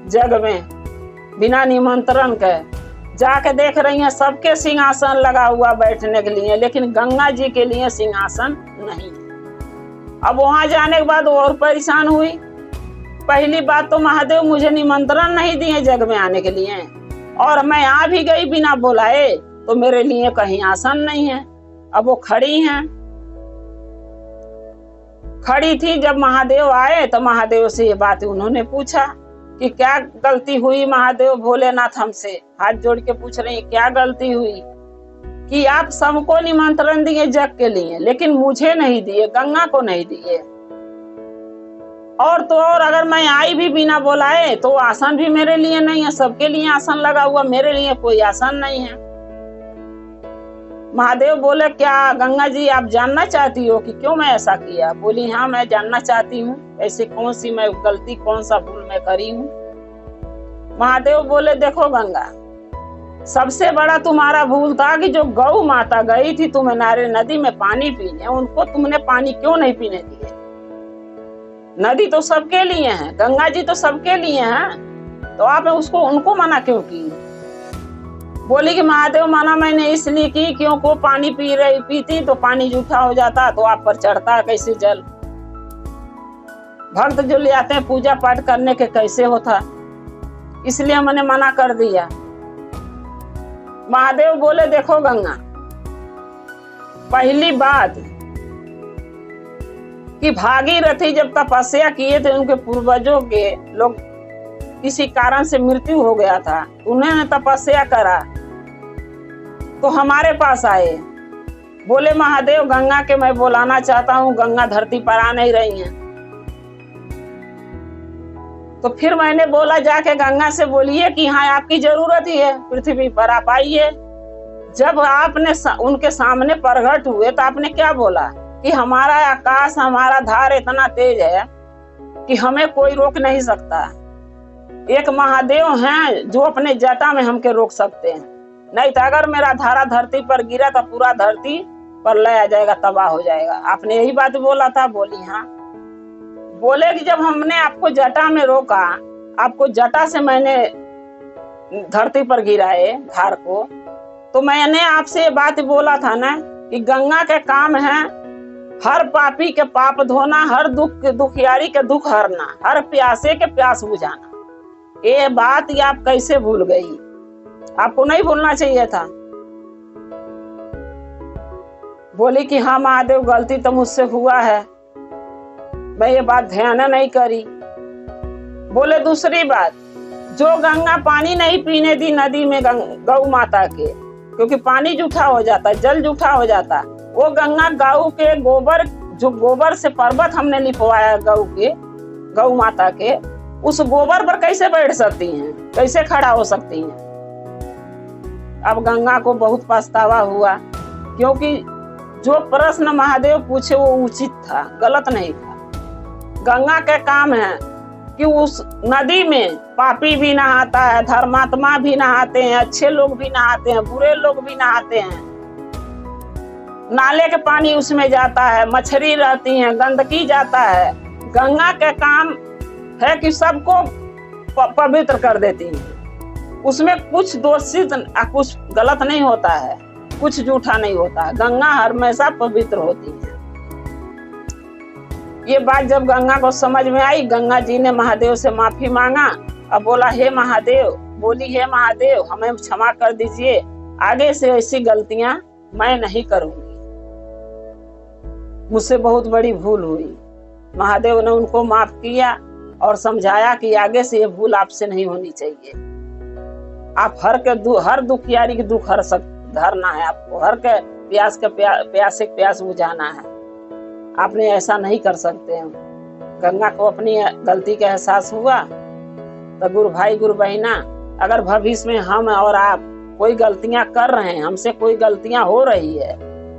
जग में बिना निमंत्रण के, जाके देख रही हैं सबके सिंहासन लगा हुआ बैठने के लिए, लेकिन गंगा जी के लिए सिंहासन नहीं। अब वहां जाने के बाद और परेशान हुई। पहली बात तो महादेव मुझे निमंत्रण नहीं दिए जग में आने के लिए, और मैं आ भी गई बिना बुलाए तो मेरे लिए कहीं आसन नहीं है। अब वो खड़ी हैं। खड़ी थी। जब महादेव आए तो महादेव से ये बात उन्होंने पूछा कि क्या गलती हुई महादेव भोलेनाथ, हमसे हाथ जोड़ के पूछ रहे हैं क्या गलती हुई कि आप सबको निमंत्रण दिए जग के लिए, लेकिन मुझे नहीं दिए, गंगा को नहीं दिए। और तो और अगर मैं आई भी बिना बुलाए तो आसन भी मेरे लिए नहीं है, सबके लिए आसन लगा हुआ, मेरे लिए कोई आसन नहीं है। महादेव बोले क्या गंगा जी आप जानना चाहती हो कि क्यों मैं ऐसा किया? बोली हाँ मैं जानना चाहती हूँ, ऐसे कौन सी मैं गलती, कौन सा भूल मैं करी हूँ। महादेव बोले देखो गंगा, सबसे बड़ा तुम्हारा भूल था कि जो गौ माता गई थी तुम्हें नारे नदी में पानी पीने, उनको तुमने पानी क्यों नहीं पीने दिए? नदी तो सबके लिए है, गंगा जी तो सबके लिए हैं, तो आप उसको उनको मना क्यों की? बोली कि महादेव मना मैंने इसलिए की क्योंकि पानी पीती तो पानी जूठा हो जाता तो आप पर चढ़ता कैसे जल। भक्त जो ले आते हैं पूजा पाठ करने के कैसे होता, इसलिए मैंने मना कर दिया। महादेव बोले देखो गंगा, पहली बात कि भागीरथी जब तपस्या किए थे, उनके पूर्वजों के लोग किसी कारण से मृत्यु हो गया था, उन्होंने तपस्या करा तो हमारे पास आए, बोले महादेव गंगा के मैं बुलाना चाहता हूँ, गंगा धरती पर आ नहीं रही हैं। तो फिर मैंने बोला जाके गंगा से बोलिए कि हाँ आपकी जरूरत ही है, पृथ्वी पर आप आइए। जब आपने उनके सामने प्रकट हुए तो आपने क्या बोला कि हमारा आकाश, हमारा धार इतना तेज है कि हमें कोई रोक नहीं सकता। एक महादेव हैं जो अपने जटा में हमके रोक सकते हैं, नहीं तो अगर मेरा धारा धरती पर गिरा तो पूरा धरती पर लय आ जाएगा, तबाह हो जाएगा। आपने यही बात बोला था? बोली हाँ। बोले कि जब हमने आपको जटा में रोका, आपको जटा से मैंने धरती पर गिराए धार को, तो मैंने आपसे ये बात बोला था ना कि गंगा के काम है हर पापी के पाप धोना, हर दुखियारी के दुख हरना, हर प्यासे के प्यास बुझाना। ये बात ये आप कैसे भूल गई? आपको नहीं भूलना चाहिए था। बोली कि हाँ महादेव गलती तो मुझसे हुआ है, मैं ये बात ध्यान नहीं करी। बोले दूसरी बात, जो गंगा पानी नहीं पीने दी नदी में गौ माता के, क्योंकि पानी जूठा हो जाता, जल जूठा हो जाता, वो गंगा गौ के गोबर, जो गोबर से पर्वत हमने लिपवाया गौ माता के, उस गोबर पर कैसे बैठ सकती हैं, कैसे खड़ा हो सकती हैं? अब गंगा को बहुत पछतावा हुआ, क्योंकि जो प्रश्न महादेव पूछे वो उचित था, गलत नहीं था। गंगा का काम है कि उस नदी में पापी भी नहाता है, धर्मात्मा भी नहाते हैं, अच्छे लोग भी नहाते हैं, बुरे लोग भी नहाते हैं। नाले के पानी उसमें जाता है, मछली रहती है, गंदगी जाता है। गंगा का काम है कि सबको पवित्र कर देती है, उसमें कुछ दोषित कुछ गलत नहीं होता है, कुछ झूठा नहीं होता है। गंगा हमेशा पवित्र होती है। ये बात जब गंगा को समझ में आई, गंगा जी ने महादेव से माफी मांगा। अब बोला हे महादेव, बोली हे महादेव हमें क्षमा कर दीजिए, आगे से ऐसी गलतियां मैं नहीं करूंगी, मुझसे बहुत बड़ी भूल हुई। महादेव ने उनको माफ किया और समझाया कि आगे से ये भूल आपसे नहीं होनी चाहिए। आप हर दुखियारी के दुख हरना है, आपको हर के प्यास के प्यास बुझाना है। आपने ऐसा नहीं कर सकते हैं। गंगा को अपनी गलती का एहसास हुआ तो गुरु भाई गुरु बहिना, अगर भविष्य में हम और आप कोई गलतियां कर रहे हैं, हमसे कोई गलतियां हो रही है,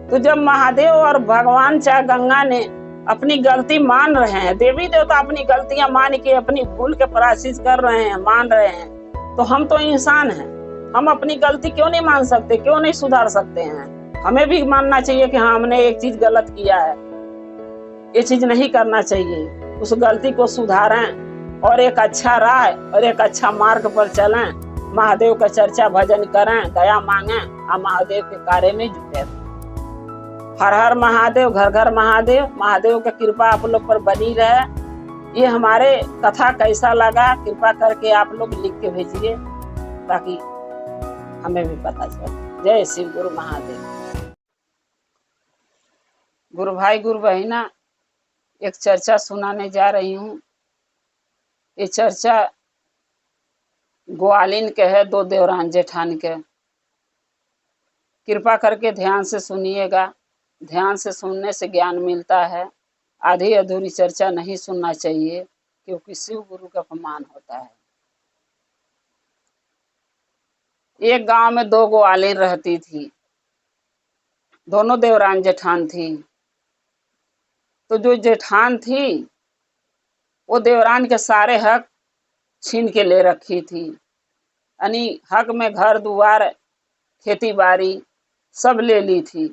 तो जब महादेव और भगवान चाहे गंगा ने अपनी गलती मान रहे हैं, देवी देवता अपनी गलतियां मान के अपनी भूल के प्रायश्चित कर रहे हैं, मान रहे हैं, तो हम तो इंसान हैं, हम अपनी गलती क्यों नहीं मान सकते, क्यों नहीं सुधार सकते हैं? हमें भी मानना चाहिए कि हाँ हमने एक चीज गलत किया है, ये चीज नहीं करना चाहिए, उस गलती को सुधारें और एक अच्छा राह और एक अच्छा मार्ग पर चलें, महादेव का चर्चा भजन करें, दया मांगें और महादेव के कार्य में जुटे। हर हर महादेव, घर घर महादेव। महादेव की कृपा आप लोग पर बनी रहे। ये हमारे कथा कैसा लगा कृपा करके आप लोग लिख के भेजिए ताकि हमें भी पता चले। जय शिव गुरु महादेव। गुरु भाई गुरु बहिना, एक चर्चा सुनाने जा रही हूँ। ये चर्चा ग्वालिन के है, दो देवरान जेठान के। कृपा करके ध्यान से सुनिएगा। ध्यान से सुनने से ज्ञान मिलता है। आधी अधूरी चर्चा नहीं सुनना चाहिए, क्योंकि शिव गुरु का अपमान होता है। एक गांव में दो ग्वालिन रहती थी, दोनों देवरान जेठान थी। तो जो जेठान थी वो देवरान के सारे हक छीन के ले रखी थी, यानी हक में घर दुआर खेती बाड़ी सब ले ली थी।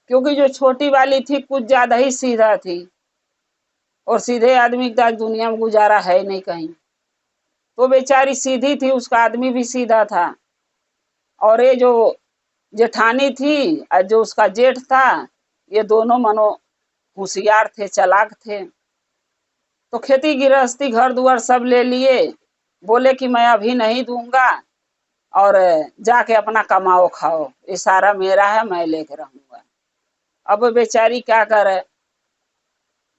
क्योंकि जो छोटी वाली थी कुछ ज्यादा ही सीधा थी, और सीधे आदमी का दुनिया में गुजारा है नहीं कहीं। तो बेचारी सीधी थी, उसका आदमी भी सीधा था। और ये जो जेठानी थी और जो उसका जेठ था, ये दोनों मनो होशियार थे, चालाक थे। तो खेती गृहस्थी घर दुआर सब ले लिए। बोले कि मैं अभी नहीं दूंगा, और जाके अपना कमाओ खाओ, ये सारा मेरा है, मैं लेके रहूंगा। अब बेचारी क्या करे,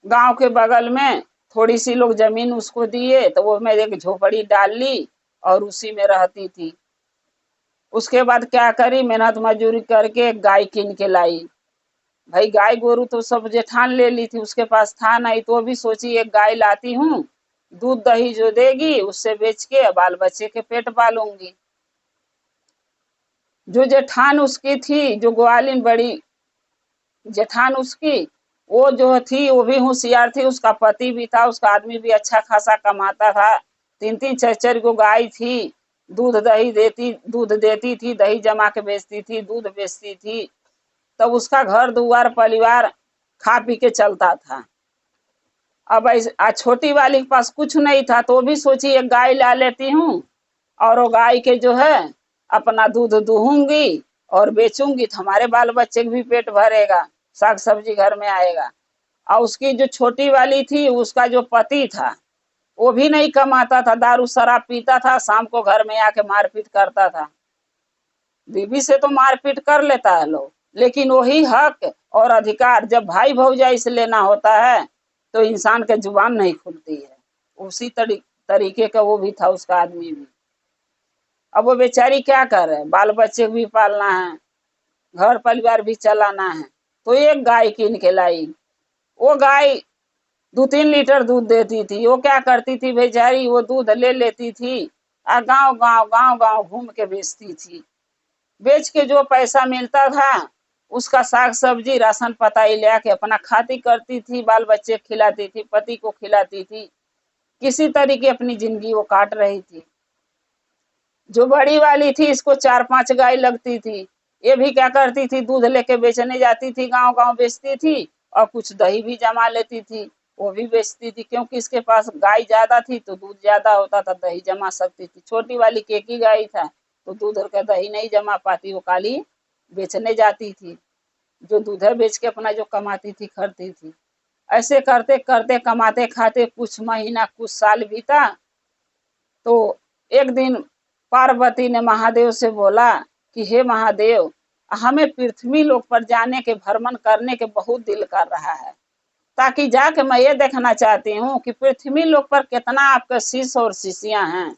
गांव के बगल में थोड़ी सी लोग जमीन उसको दिए, तो वो मैं एक झोपड़ी डाल ली और उसी में रहती थी। उसके बाद क्या करी, मेहनत मजदूरी करके एक गाय कीन के लाई। भाई गाय गोरू तो सब जेठान ले ली थी, उसके पास था नहीं। तो भी सोची एक गाय लाती हूँ, दूध दही जो देगी उससे बेच के बाल बच्चे के पेट पालूंगी। जो जेठान उसकी थी, जो ग्वालिन बड़ी जेठान उसकी, वो जो थी वो भी होशियार थी। उसका पति भी था, उसका आदमी भी अच्छा खासा कमाता था। 3-3 4-4 गो गाय थी। दूध देती थी, दही जमा के बेचती थी, दूध बेचती थी। तब उसका घर दुआर परिवार खा पी के चलता था। अब आज छोटी वाली के पास कुछ नहीं था, तो भी सोची एक गाय ला लेती हूँ, और वो गाय के जो है अपना दूध दूहूंगी और बेचूंगी, तो हमारे बाल बच्चे के भी पेट भरेगा, साग सब्जी घर में आएगा। और उसकी जो छोटी वाली थी, उसका जो पति था वो भी नहीं कमाता था, दारू शराब पीता था, शाम को घर में आके मारपीट करता था। बीवी से तो मारपीट कर लेता है लोग, लेकिन वही हक और अधिकार जब भाई भौजाई से लेना होता है तो इंसान के जुबान नहीं खुलती है। उसी तरीके का वो भी था, उसका आदमी भी। अब वो बेचारी क्या करे, बाल बच्चे भी पालना है, घर परिवार भी चलाना है। तो एक गाय कीन के लाई। वो गाय 2-3 लीटर दूध देती थी। वो क्या करती थी बेचारी, वो दूध ले लेती थी और गांव-गांव घूम के बेचती थी। बेच के जो पैसा मिलता था उसका साग सब्जी राशन पताई ले के अपना खाती करती थी, बाल बच्चे खिलाती थी, पति को खिलाती थी। किसी तरीके अपनी जिंदगी वो काट रही थी। जो बड़ी वाली थी, इसको 4-5 गाय लगती थी। ये भी क्या करती थी, दूध लेके बेचने जाती थी, गांव-गांव बेचती थी, और कुछ दही भी जमा लेती थी, वो भी बेचती थी। क्योंकि इसके पास गाय ज्यादा थी तो दूध ज्यादा होता था, दही जमा सकती थी। छोटी वाली की एक ही गाय था, तो दूध और का दही नहीं जमा पाती, वो काली बेचने जाती थी। जो दूध बेच के अपना जो कमाती थी करती थी। ऐसे करते करते कमाते खाते कुछ महीना कुछ साल बीता। तो एक दिन पार्वती ने महादेव से बोला कि हे महादेव, हमें पृथ्वी लोक पर जाने के भ्रमण करने के बहुत दिल कर रहा है, ताकि जाके मैं ये देखना चाहती हूँ कि पृथ्वी लोक पर कितना आपके शिष्य और शिष्यां हैं,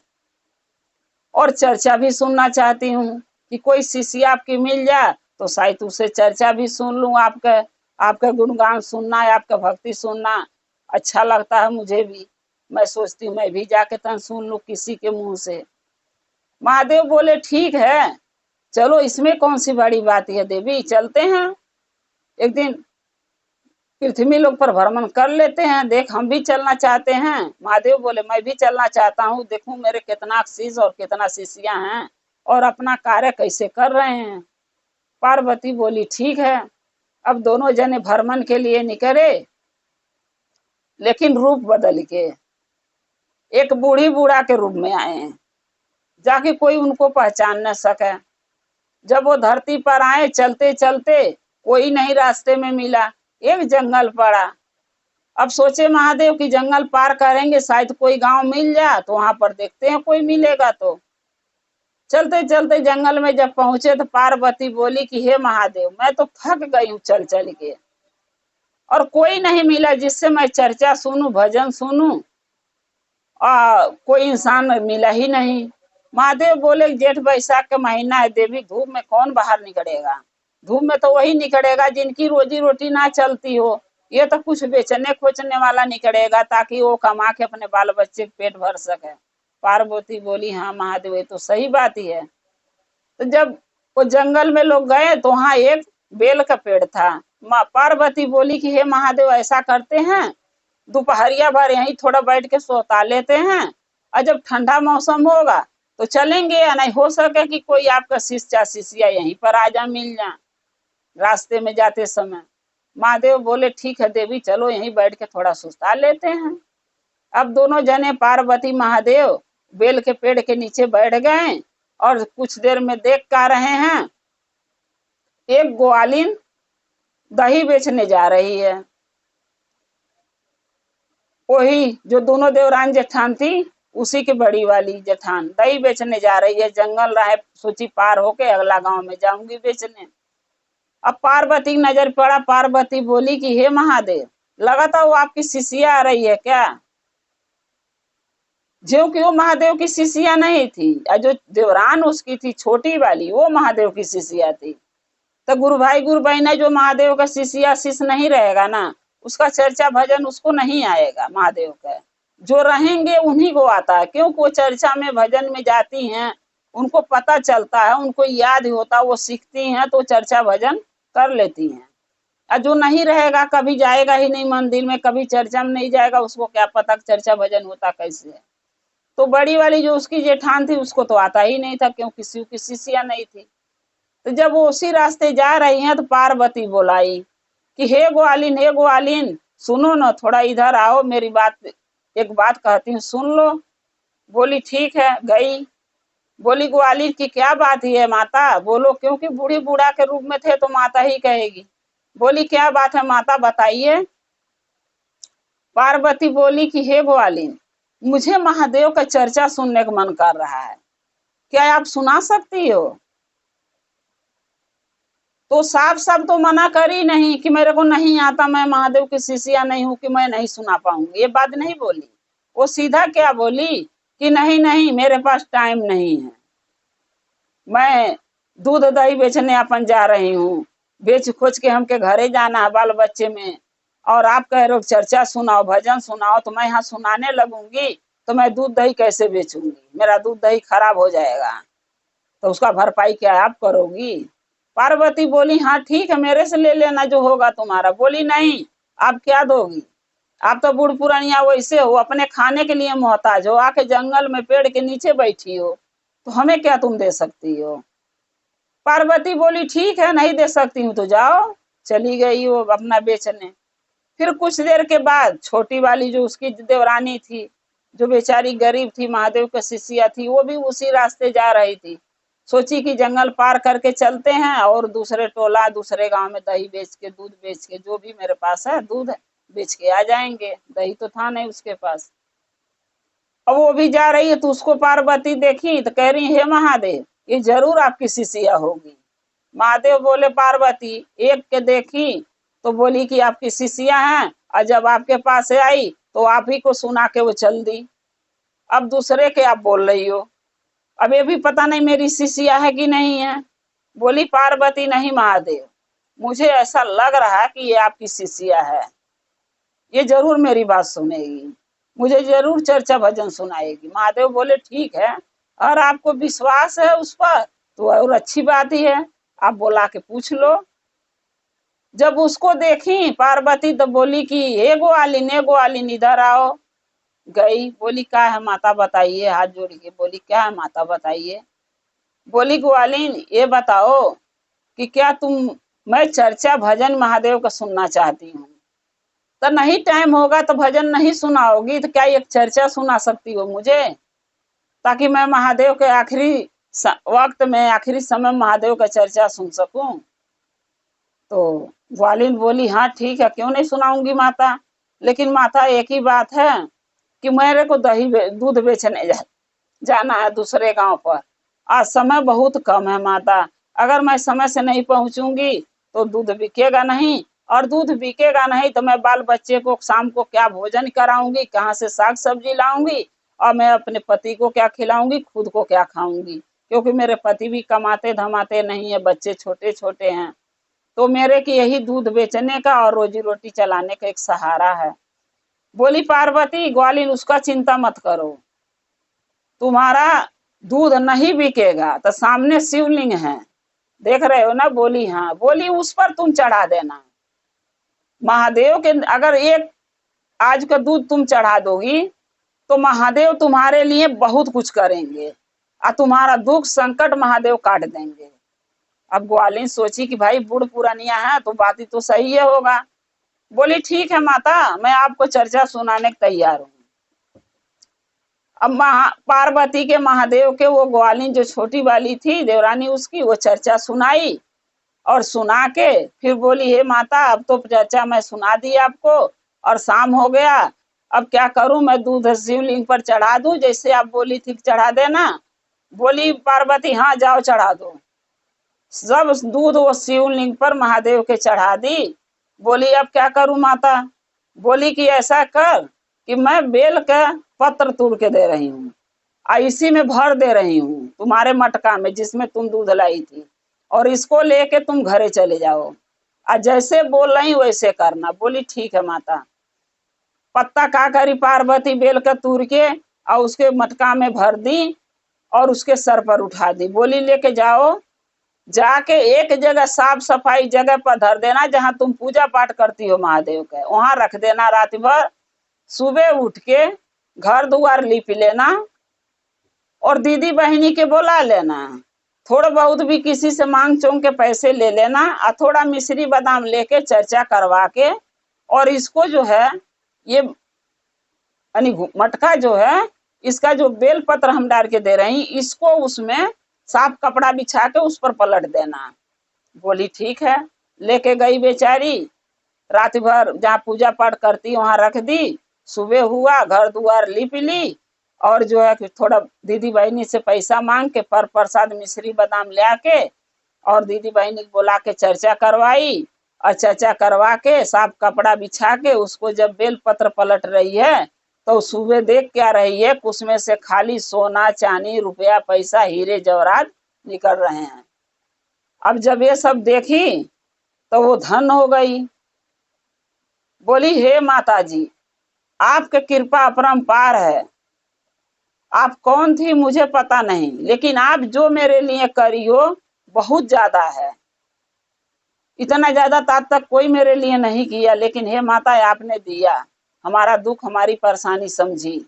और चर्चा भी सुनना चाहती हूँ कि कोई शिष्य आपकी मिल जाए तो शायद उससे चर्चा भी सुन लूं। आपका गुणगान सुनना है, आपका भक्ति सुनना अच्छा लगता है मुझे भी। मैं सोचती हूँ मैं भी जाके तन सुन लूं किसी के मुंह से। महादेव बोले ठीक है, चलो इसमें कौन सी बड़ी बात है देवी, चलते हैं एक दिन पृथ्वी लोक पर भ्रमण कर लेते हैं, देख हम भी चलना चाहते हैं। महादेव बोले मैं भी चलना चाहता हूँ, देखूं मेरे कितना शिष्य और कितना शिष्या हैं और अपना कार्य कैसे कर रहे हैं। पार्वती बोली ठीक है। अब दोनों जने भ्रमण के लिए निकले, लेकिन रूप बदल के एक बूढ़ी बूढ़ा के रूप में आए हैं, जाके कोई उनको पहचान न सके। जब वो धरती पर आए, चलते चलते कोई नहीं रास्ते में मिला, एक जंगल पड़ा। अब सोचे महादेव की जंगल पार करेंगे, शायद कोई गांव मिल जाए, तो वहां पर देखते हैं कोई मिलेगा। तो चलते चलते जंगल में जब पहुंचे तो पार्वती बोली कि हे महादेव, मैं तो थक गई हूँ चल चल के, और कोई नहीं मिला जिससे मैं चर्चा सुनूं, भजन सुनूं। कोई इंसान मिला ही नहीं। महादेव बोले जेठ बैसाख का महीना है देवी, धूप में कौन बाहर निकलेगा? धूप में तो वही निकलेगा जिनकी रोजी रोटी ना चलती हो। ये तो कुछ बेचने खोचने वाला निकलेगा ताकि वो कमा के अपने बाल बच्चे पेट भर सके। पार्वती बोली हाँ महादेव ये तो सही बात ही है। तो जब वो जंगल में लोग गए तो वहां एक बेल का पेड़ था। माँ पार्वती बोली कि हे महादेव ऐसा करते हैं, दोपहरिया भर यहीं थोड़ा बैठ के सोता लेते हैं, और जब ठंडा मौसम होगा तो चलेंगे, या नहीं हो सके कि कोई आपका शिष्य शिष्या यहीं पर आ जा, मिल जा रास्ते में जाते समय। महादेव बोले ठीक है देवी, चलो यहीं बैठ के थोड़ा सुस्ता लेते हैं। अब दोनों जने पार्वती महादेव बेल के पेड़ के नीचे बैठ गए और कुछ देर में देख का रहे हैं एक ग्वालिन दही बेचने जा रही है। वही जो दोनों देवरान जेठान थी उसी की बड़ी वाली जेठान दही बेचने जा रही है। जंगल रहे, सोची पार होके अगला गांव में जाऊंगी बेचने। अब पार्वती नजर पड़ा। पार्वती बोली कि हे महादेव, लगा था वो आपकी शिष्या आ रही है क्या? जो कि वो महादेव की शिष्या नहीं थी, और जो देवरान उसकी थी छोटी वाली वो महादेव की शिष्या थी। तो गुरु भाई गुरु बहन जो महादेव का शिष्या शिष्य नहीं रहेगा ना, उसका चर्चा भजन उसको नहीं आएगा। महादेव का जो रहेंगे उन्हीं को आता है, क्योंकि वो चर्चा में भजन में जाती हैं, उनको पता चलता है, उनको याद होता, वो सीखती हैं तो चर्चा भजन कर लेती हैं। और जो नहीं रहेगा, कभी जाएगा ही नहीं मंदिर में, कभी चर्चा में नहीं जाएगा, उसको क्या पता चर्चा भजन होता कैसे है। तो बड़ी वाली जो उसकी जेठान थी उसको तो आता ही नहीं था, क्योंकि शिव की शिष्या नहीं थी। तो जब वो उसी रास्ते जा रही हैं तो पार्वती बोलाई कि हे ग्वालिन सुनो ना, थोड़ा इधर आओ, मेरी बात एक बात कहती हूँ सुन लो। बोली ठीक है। गई। बोली ग्वालिन की क्या बात है माता? बोलो, क्योंकि बूढ़ी बूढ़ा के रूप में थे तो माता ही कहेगी। बोली क्या बात है माता, बताइए। पार्वती बोली कि हे ग्वालिन, मुझे महादेव का चर्चा सुनने का मन कर रहा है, क्या आप सुना सकती हो? तो साफ साफ तो मना करी नहीं कि मेरे को नहीं आता, मैं महादेव की शिष्या नहीं हूं कि मैं नहीं सुना पाऊंगी, ये बात नहीं बोली। वो सीधा क्या बोली कि नहीं नहीं, मेरे पास टाइम नहीं है, मैं दूध दही बेचने अपन जा रही हूँ, बेच खोज के हमके घरे जाना है बाल बच्चे में, और आप कह रहे हो चर्चा सुनाओ भजन सुनाओ, तो मैं यहाँ सुनाने लगूंगी तो मैं दूध दही कैसे बेचूंगी? मेरा दूध दही खराब हो जाएगा, तो उसका भरपाई क्या आप करोगी? पार्वती बोली हाँ ठीक है, मेरे से ले लेना जो होगा तुम्हारा। बोली नहीं, आप क्या दोगी? आप तो बूढ़ पुरानिया वैसे हो, अपने खाने के लिए मोहताज हो, आके जंगल में पेड़ के नीचे बैठी हो, तो हमें क्या तुम दे सकती हो? पार्वती बोली ठीक है, नहीं दे सकती हूँ तो जाओ। चली गई वो अपना बेचने। फिर कुछ देर के बाद छोटी वाली जो उसकी देवरानी थी, जो बेचारी गरीब थी, महादेव की शिष्या थी, वो भी उसी रास्ते जा रही थी। सोची कि जंगल पार करके चलते हैं और दूसरे टोला दूसरे गांव में दही बेच के, दूध बेच के, जो भी मेरे पास है दूध बेच के आ जाएंगे। दही तो था नहीं उसके पास। अब वो भी जा रही है तो उसको पार्वती देखी तो कह रही हे महादेव, ये जरूर आपकी शिष्या होगी। महादेव बोले पार्वती एक के देखी तो बोली कि आपकी शिष्या हैं, और जब आपके पास आई तो आप ही को सुना के वो चल दी। अब दूसरे के आप बोल रही हो, अब ये भी पता नहीं मेरी शिष्या है कि नहीं है। बोली पार्वती नहीं महादेव, मुझे ऐसा लग रहा है कि ये आपकी शिष्या है, ये जरूर मेरी बात सुनेगी, मुझे जरूर चर्चा भजन सुनाएगी। महादेव बोले ठीक है, और आपको विश्वास है उस पर तो और अच्छी बात ही है, आप बुला के पूछ लो। जब उसको देखी पार्वती तो बोली कि हे ग्वालिन इधर आओ। गई। बोली क्या है माता बताइए, हाथ जोड़ के बोली क्या है माता बताइए। बोली ग्वालिन ये बताओ कि क्या मैं चर्चा भजन महादेव का सुनना चाहती हूँ, तो नहीं टाइम होगा तो भजन नहीं सुनाओगी तो क्या एक चर्चा सुना सकती हो मुझे, ताकि मैं महादेव के आखिरी वक्त में, आखिरी समय महादेव का चर्चा सुन सकूं। तो ग्वालिन बोली हाँ ठीक है, क्यों नहीं सुनाऊंगी माता, लेकिन माता एक ही बात है कि मेरे को दूध बेचने जाना है दूसरे गांव पर, आज समय बहुत कम है माता, अगर मैं समय से नहीं पहुंचूंगी तो दूध बिकेगा नहीं और दूध बिकेगा नहीं तो मैं बाल बच्चे को शाम को क्या भोजन कराऊंगी, कहाँ से साग सब्जी लाऊंगी, और मैं अपने पति को क्या खिलाऊंगी, खुद को क्या खाऊंगी, क्योंकि मेरे पति भी कमाते धमाते नहीं है, बच्चे छोटे छोटे हैं। तो मेरे की यही दूध बेचने का और रोजी रोटी चलाने का एक सहारा है। बोली पार्वती, ग्वालिन उसका चिंता मत करो, तुम्हारा दूध नहीं बिकेगा तो सामने शिवलिंग है, देख रहे हो ना। बोली हाँ। बोली उस पर तुम चढ़ा देना, महादेव के अगर एक आज का दूध तुम चढ़ा दोगी तो महादेव तुम्हारे लिए बहुत कुछ करेंगे और तुम्हारा दुख संकट महादेव काट देंगे। अब ग्वालिन सोची कि भाई बूढ़ पुरानिया है तो बात ही तो सही है होगा। बोली ठीक है माता, मैं आपको चर्चा सुनाने को तैयार हूँ। अब पार्वती के महादेव के वो ग्वालिन जो छोटी वाली थी देवरानी उसकी, वो चर्चा सुनाई और सुना के फिर बोली हे माता, अब तो चर्चा मैं सुना दी आपको और शाम हो गया, अब क्या करूं, मैं दूध शिवलिंग पर चढ़ा दूं जैसे आप बोली थी चढ़ा देना। बोली पार्वती हाँ जाओ चढ़ा दो। सब दूध वो शिवलिंग पर महादेव के चढ़ा दी। बोली अब क्या करूं माता। बोली कि ऐसा कर कि मैं बेल का पत्र तोड़ के दे रही हूँ और इसी में भर दे रही हूँ तुम्हारे मटका में जिसमें तुम दूध लाई थी, और इसको लेके तुम घरे चले जाओ और जैसे बोल रही वैसे करना। बोली ठीक है माता। पत्ता का करी पार्वती बेल का तूर के और उसके मटका में भर दी और उसके सर पर उठा दी। बोली लेके जाओ, जाके एक जगह साफ सफाई जगह पर धर देना जहां तुम पूजा पाठ करती हो महादेव के, वहां रख देना रात भर। सुबह उठ के घर द्वार लिप लेना और दीदी बहनी के बोला लेना, थोड़ा बहुत भी किसी से मांग चोंग के पैसे ले लेना और थोड़ा मिश्री बादाम लेके चर्चा करवा के, और इसको जो है ये मटका जो है इसका जो बेल पत्र हम डाल के दे रही इसको उसमें साफ कपड़ा बिछा के उस पर पलट देना। बोली ठीक है। लेके गई बेचारी, रात भर जहाँ पूजा पाठ करती वहां रख दी। सुबह हुआ घर द्वार लिप ली और जो है कि थोड़ा दीदी बहनी से पैसा मांग के पर प्रसाद मिश्री बादाम ले आके और दीदी बहनी बोला के चर्चा करवाई और चर्चा करवा के साफ कपड़ा बिछा के उसको जब बेल पत्र पलट रही है तो सुबह देख क्या रही है, उसमें से खाली सोना चांदी रुपया पैसा हीरे जवाहरात निकल रहे हैं। अब जब ये सब देखी तो वो धन हो गई। बोली हे माता जी, आपके कृपा अपरंपार है, आप कौन थी मुझे पता नहीं, लेकिन आप जो मेरे लिए करी हो बहुत ज्यादा है। इतना ज्यादा आज तक कोई मेरे लिए नहीं किया, लेकिन हे माता आपने दिया, हमारा दुख हमारी परेशानी समझी।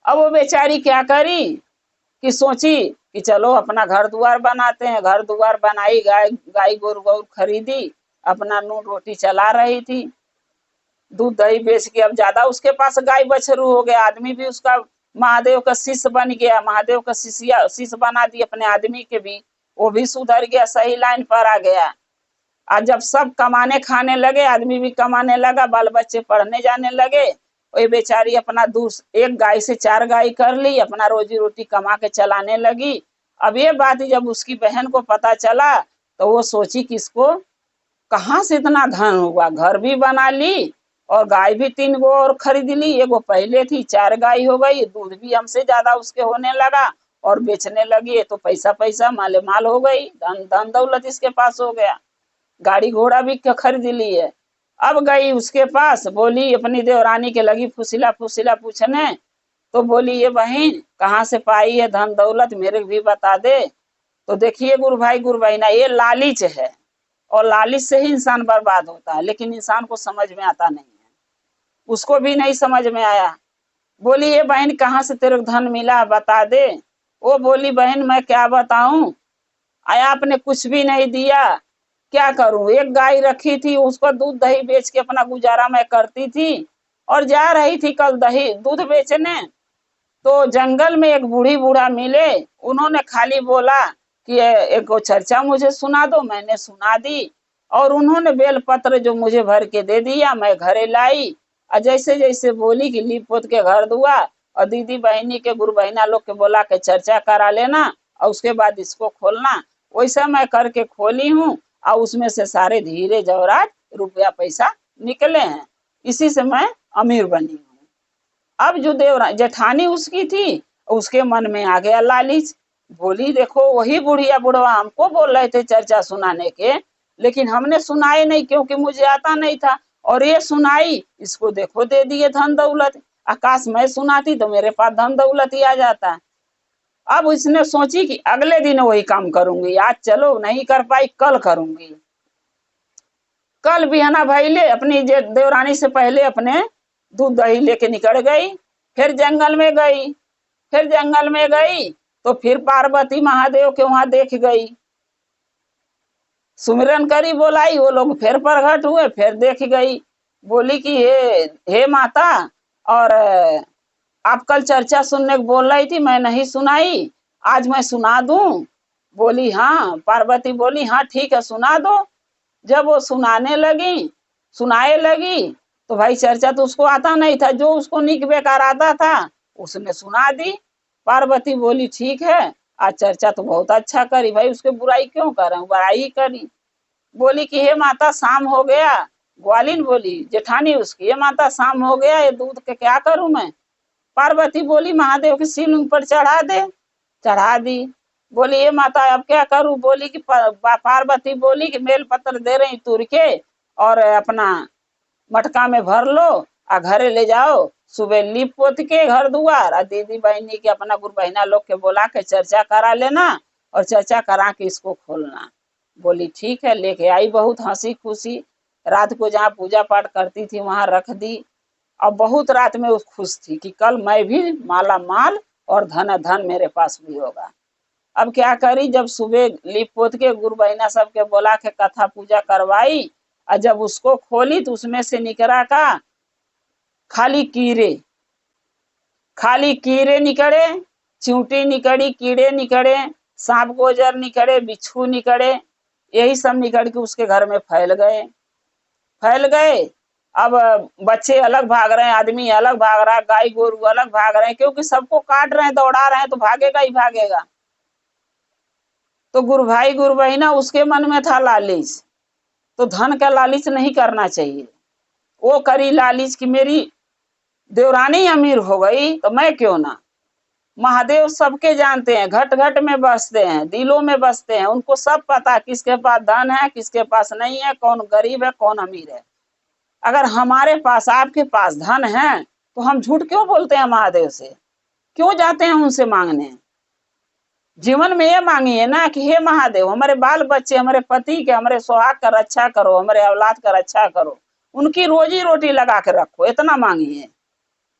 अब वो बेचारी क्या करी कि सोची कि चलो अपना घर द्वार बनाते हैं। घर द्वार बनाई, गाय गोरू खरीदी, अपना नून रोटी चला रही थी, दूध दही बेच के। अब ज्यादा उसके पास गाय बछरू हो गया, आदमी भी उसका महादेव का शिष्य बन गया, महादेव का शिष्य बना दी अपने आदमी के भी, वो भी सुधर गया, सही लाइन पर आ गया। और जब सब कमाने खाने लगे, आदमी भी कमाने लगा, बाल बच्चे पढ़ने जाने लगे, वही बेचारी अपना एक गाय से 4 गाय कर ली, अपना रोजी रोटी कमा के चलाने लगी। अब ये बात जब उसकी बहन को पता चला तो वो सोची कि इसको कहाँ से इतना धन हुआ, घर भी बना ली और गाय भी 3 गो और खरीद ली, एगो पहले थी 4 गाय हो गई, दूध भी हमसे ज्यादा उसके होने लगा और बेचने लगी, तो पैसा पैसा माले माल हो गई, धन दौलत इसके पास हो गया, गाड़ी घोड़ा भी खरीद ली है। अब गई उसके पास, बोली अपनी देवरानी के लगी फुसिला फुसिला पूछने, तो बोली ये बहन कहाँ से पाई है धन दौलत, मेरे भी बता दे। तो देखिए गुरु भाई गुरु बहना, ये लालच है और लालच से ही इंसान बर्बाद होता है, लेकिन इंसान को समझ में आता नहीं है, उसको भी नहीं समझ में आया। बोली ये बहन कहाँ से तेरे को धन मिला बता दे। वो बोली बहन मैं क्या बताऊं, आया आपने कुछ भी नहीं दिया, क्या करूं, एक गाय रखी थी उसको दूध दही बेच के अपना गुजारा मैं करती थी, और जा रही थी कल दही दूध बेचने तो जंगल में एक बूढ़ी बूढ़ा मिले, उन्होंने खाली बोला कि एक चर्चा मुझे सुना दो, मैंने सुना दी और उन्होंने बेल पत्र जो मुझे भर के दे दिया, मैं घरे लाई और जैसे जैसे बोली कि लीप पोत के घर दुआ और दीदी बहनी के गुरु बहना लोग के बोला के चर्चा करा लेना और उसके बाद इसको खोलना, वैसा मैं करके खोली हूँ और उसमें से सारे हीरे जवाहरात रुपया पैसा निकले हैं, इसी से मैं अमीर बनी हूँ। अब जो जेठानी उसकी थी, उसके मन में आ गया लालच। बोली देखो वही बुढ़िया बुढ़वा हमको बोल रहे थे चर्चा सुनाने के, लेकिन हमने सुनाए नहीं क्योंकि मुझे आता नहीं था, और ये सुनाई, इसको देखो दे दिए धन दौलत। आकाश मैं सुनाती तो मेरे पास धन दौलत ही आ जाता। अब इसने सोची कि अगले दिन वही काम करूंगी, आज चलो नहीं कर पाई कल करूंगी। कल बिहाना भइले अपनी देवरानी से पहले अपने दूध दही लेके निकल गई, फिर जंगल में गई। फिर जंगल में गई तो फिर पार्वती महादेव के वहां देख गई, सुमिरन करी बोलाई, वो लोग फिर प्रकट हुए, फिर देख गई। बोली कि हे माता, और आप कल चर्चा सुनने को बोल रही थी, मैं नहीं सुनाई, आज मैं सुना दूं? बोली हाँ। पार्वती बोली हाँ ठीक है सुना दो। जब वो सुनाए लगी तो भाई चर्चा तो उसको आता नहीं था, जो उसको निक बेकार आता था उसने सुना दी। पार्वती बोली ठीक है, आज चर्चा तो बहुत अच्छा करी, भाई उसके बुराई क्यों कर रहे हैं, बुराई ही करी। बोली कि हे माता शाम हो गया। ग्वालिन बोली जेठानी उसकी, हे माता शाम हो गया, ये दूध के क्या करूं मैं? पार्वती बोली महादेव के शिवलिंग पर चढ़ा दे। चढ़ा दी। बोली ये माता अब क्या करूं? बोली कि पार्वती बोली कि मेल पत्र दे रही तुर के, और अपना मटका में भर लो और घरे ले जाओ, सुबह लीप पोत के घर दुआर, और दीदी बहनी के अपना गुरु बहना लोग के बोला के चर्चा करा लेना, और चर्चा करा के इसको खोलना। बोली ठीक है। लेके आई, बहुत हंसी खुशी। रात को जहाँ पूजा पाठ करती थी वहां रख दी, और बहुत रात में उस खुश थी कि कल मैं भी माला माल और धन धन मेरे पास भी होगा। अब क्या करी, जब सुबह लिप पोत के गुरु बहना सबके बोला के कथा पूजा करवाई, और जब उसको खोली तो उसमें से निकला का खाली कीड़े निकले, चींटी निकली, कीड़े निकले, सांप गोजर निकले, बिच्छू निकले, यही सब निकल के उसके घर में फैल गए। अब बच्चे अलग भाग रहे हैं, आदमी अलग भाग रहा है, गाय गोरू अलग भाग रहे हैं, क्योंकि सबको काट रहे हैं, दौड़ा रहे हैं, तो भागेगा ही भागेगा। तो गुरु भाई गुरु बहना उसके मन में था लालच, तो धन का लालच नहीं करना चाहिए। वो करी लालच कि मेरी देवरानी अमीर हो गई तो मैं क्यों ना। महादेव सबके जानते हैं, घट घट में बसते हैं, दिलों में बसते हैं, उनको सब पता किसके पास धन है किसके पास नहीं है, कौन गरीब है कौन अमीर है। अगर हमारे पास आपके पास धन है तो हम झूठ क्यों बोलते हैं महादेव से, क्यों जाते हैं उनसे मांगने? जीवन में ये मांगिए ना कि हे महादेव हमारे बाल बच्चे, हमारे पति के, हमारे सुहाग का रक्षा करो, हमारे औलाद का रक्षा करो, उनकी रोजी रोटी लगा के रखो, इतना मांगिए।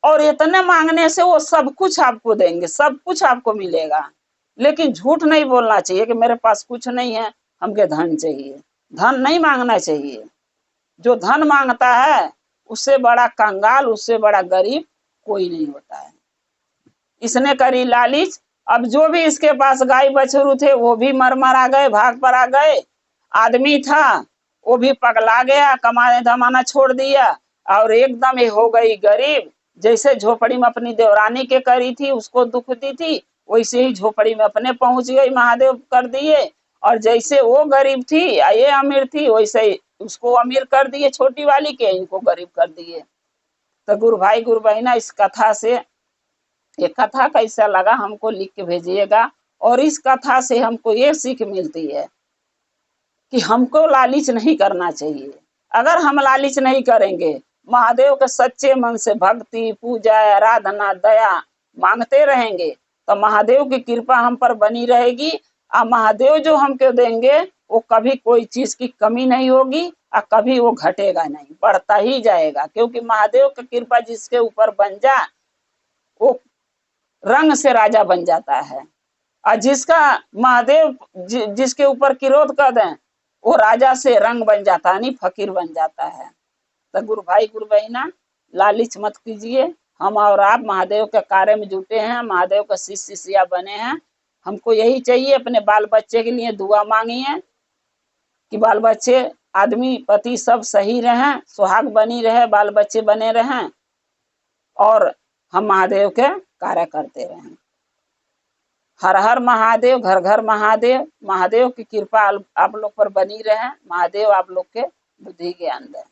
और इतने मांगने से वो सब कुछ आपको देंगे, सब कुछ आपको मिलेगा। लेकिन झूठ नहीं बोलना चाहिए कि मेरे पास कुछ नहीं है, हमके धन चाहिए। धन नहीं मांगना चाहिए। जो धन मांगता है उससे बड़ा कंगाल, उससे बड़ा गरीब कोई नहीं होता है। इसने करी लालच। अब जो भी इसके पास गाय बछरू थे वो भी मर गए, भाग पर आ गए। आदमी था वो भी पगला गया, कमाने धमाना छोड़ दिया, और एकदम ये हो गई गरीब। जैसे झोपड़ी में अपनी देवरानी के करी थी, उसको दुख दी थी, वैसे ही झोपड़ी में अपने पहुंच गई, महादेव कर दिए। और जैसे वो गरीब थी ये अमीर थी, वैसे ही उसको अमीर कर दिए, छोटी वाली के, इनको गरीब कर दिए। तो गुरु भाई गुरु बहना इस कथा से, ये कथा कैसा लगा हमको लिख के भेजिएगा। और इस कथा से हमको ये सीख मिलती है कि हमको लालच नहीं करना चाहिए। अगर हम लालच नहीं करेंगे, महादेव के सच्चे मन से भक्ति पूजा आराधना दया मांगते रहेंगे, तो महादेव की कृपा हम पर बनी रहेगी। और महादेव जो हमको देंगे वो कभी कोई चीज की कमी नहीं होगी, और कभी वो घटेगा नहीं, बढ़ता ही जाएगा। क्योंकि महादेव की कृपा जिसके ऊपर बन जा वो रंग से राजा बन जाता है, और जिसका महादेव जिसके ऊपर क्रोध कर दें वो राजा से रंग बन जाता है, नहीं फकीर बन जाता है। तो गुरु भाई गुरु बहना लालच मत कीजिए। हम और आप महादेव के कार्य में जुटे हैं, महादेव का शिष्य शिष्या बने हैं। हमको यही चाहिए, अपने बाल बच्चे के लिए दुआ मांगिए कि बाल बच्चे आदमी पति सब सही रहें, सुहाग बनी रहे, बाल बच्चे बने रहें, और हम महादेव के कार्य करते रहें। हर हर महादेव, घर घर महादेव। महादेव की कृपा आप लोग पर बनी रहे। महादेव आप लोग के बुद्धि ज्ञान दें।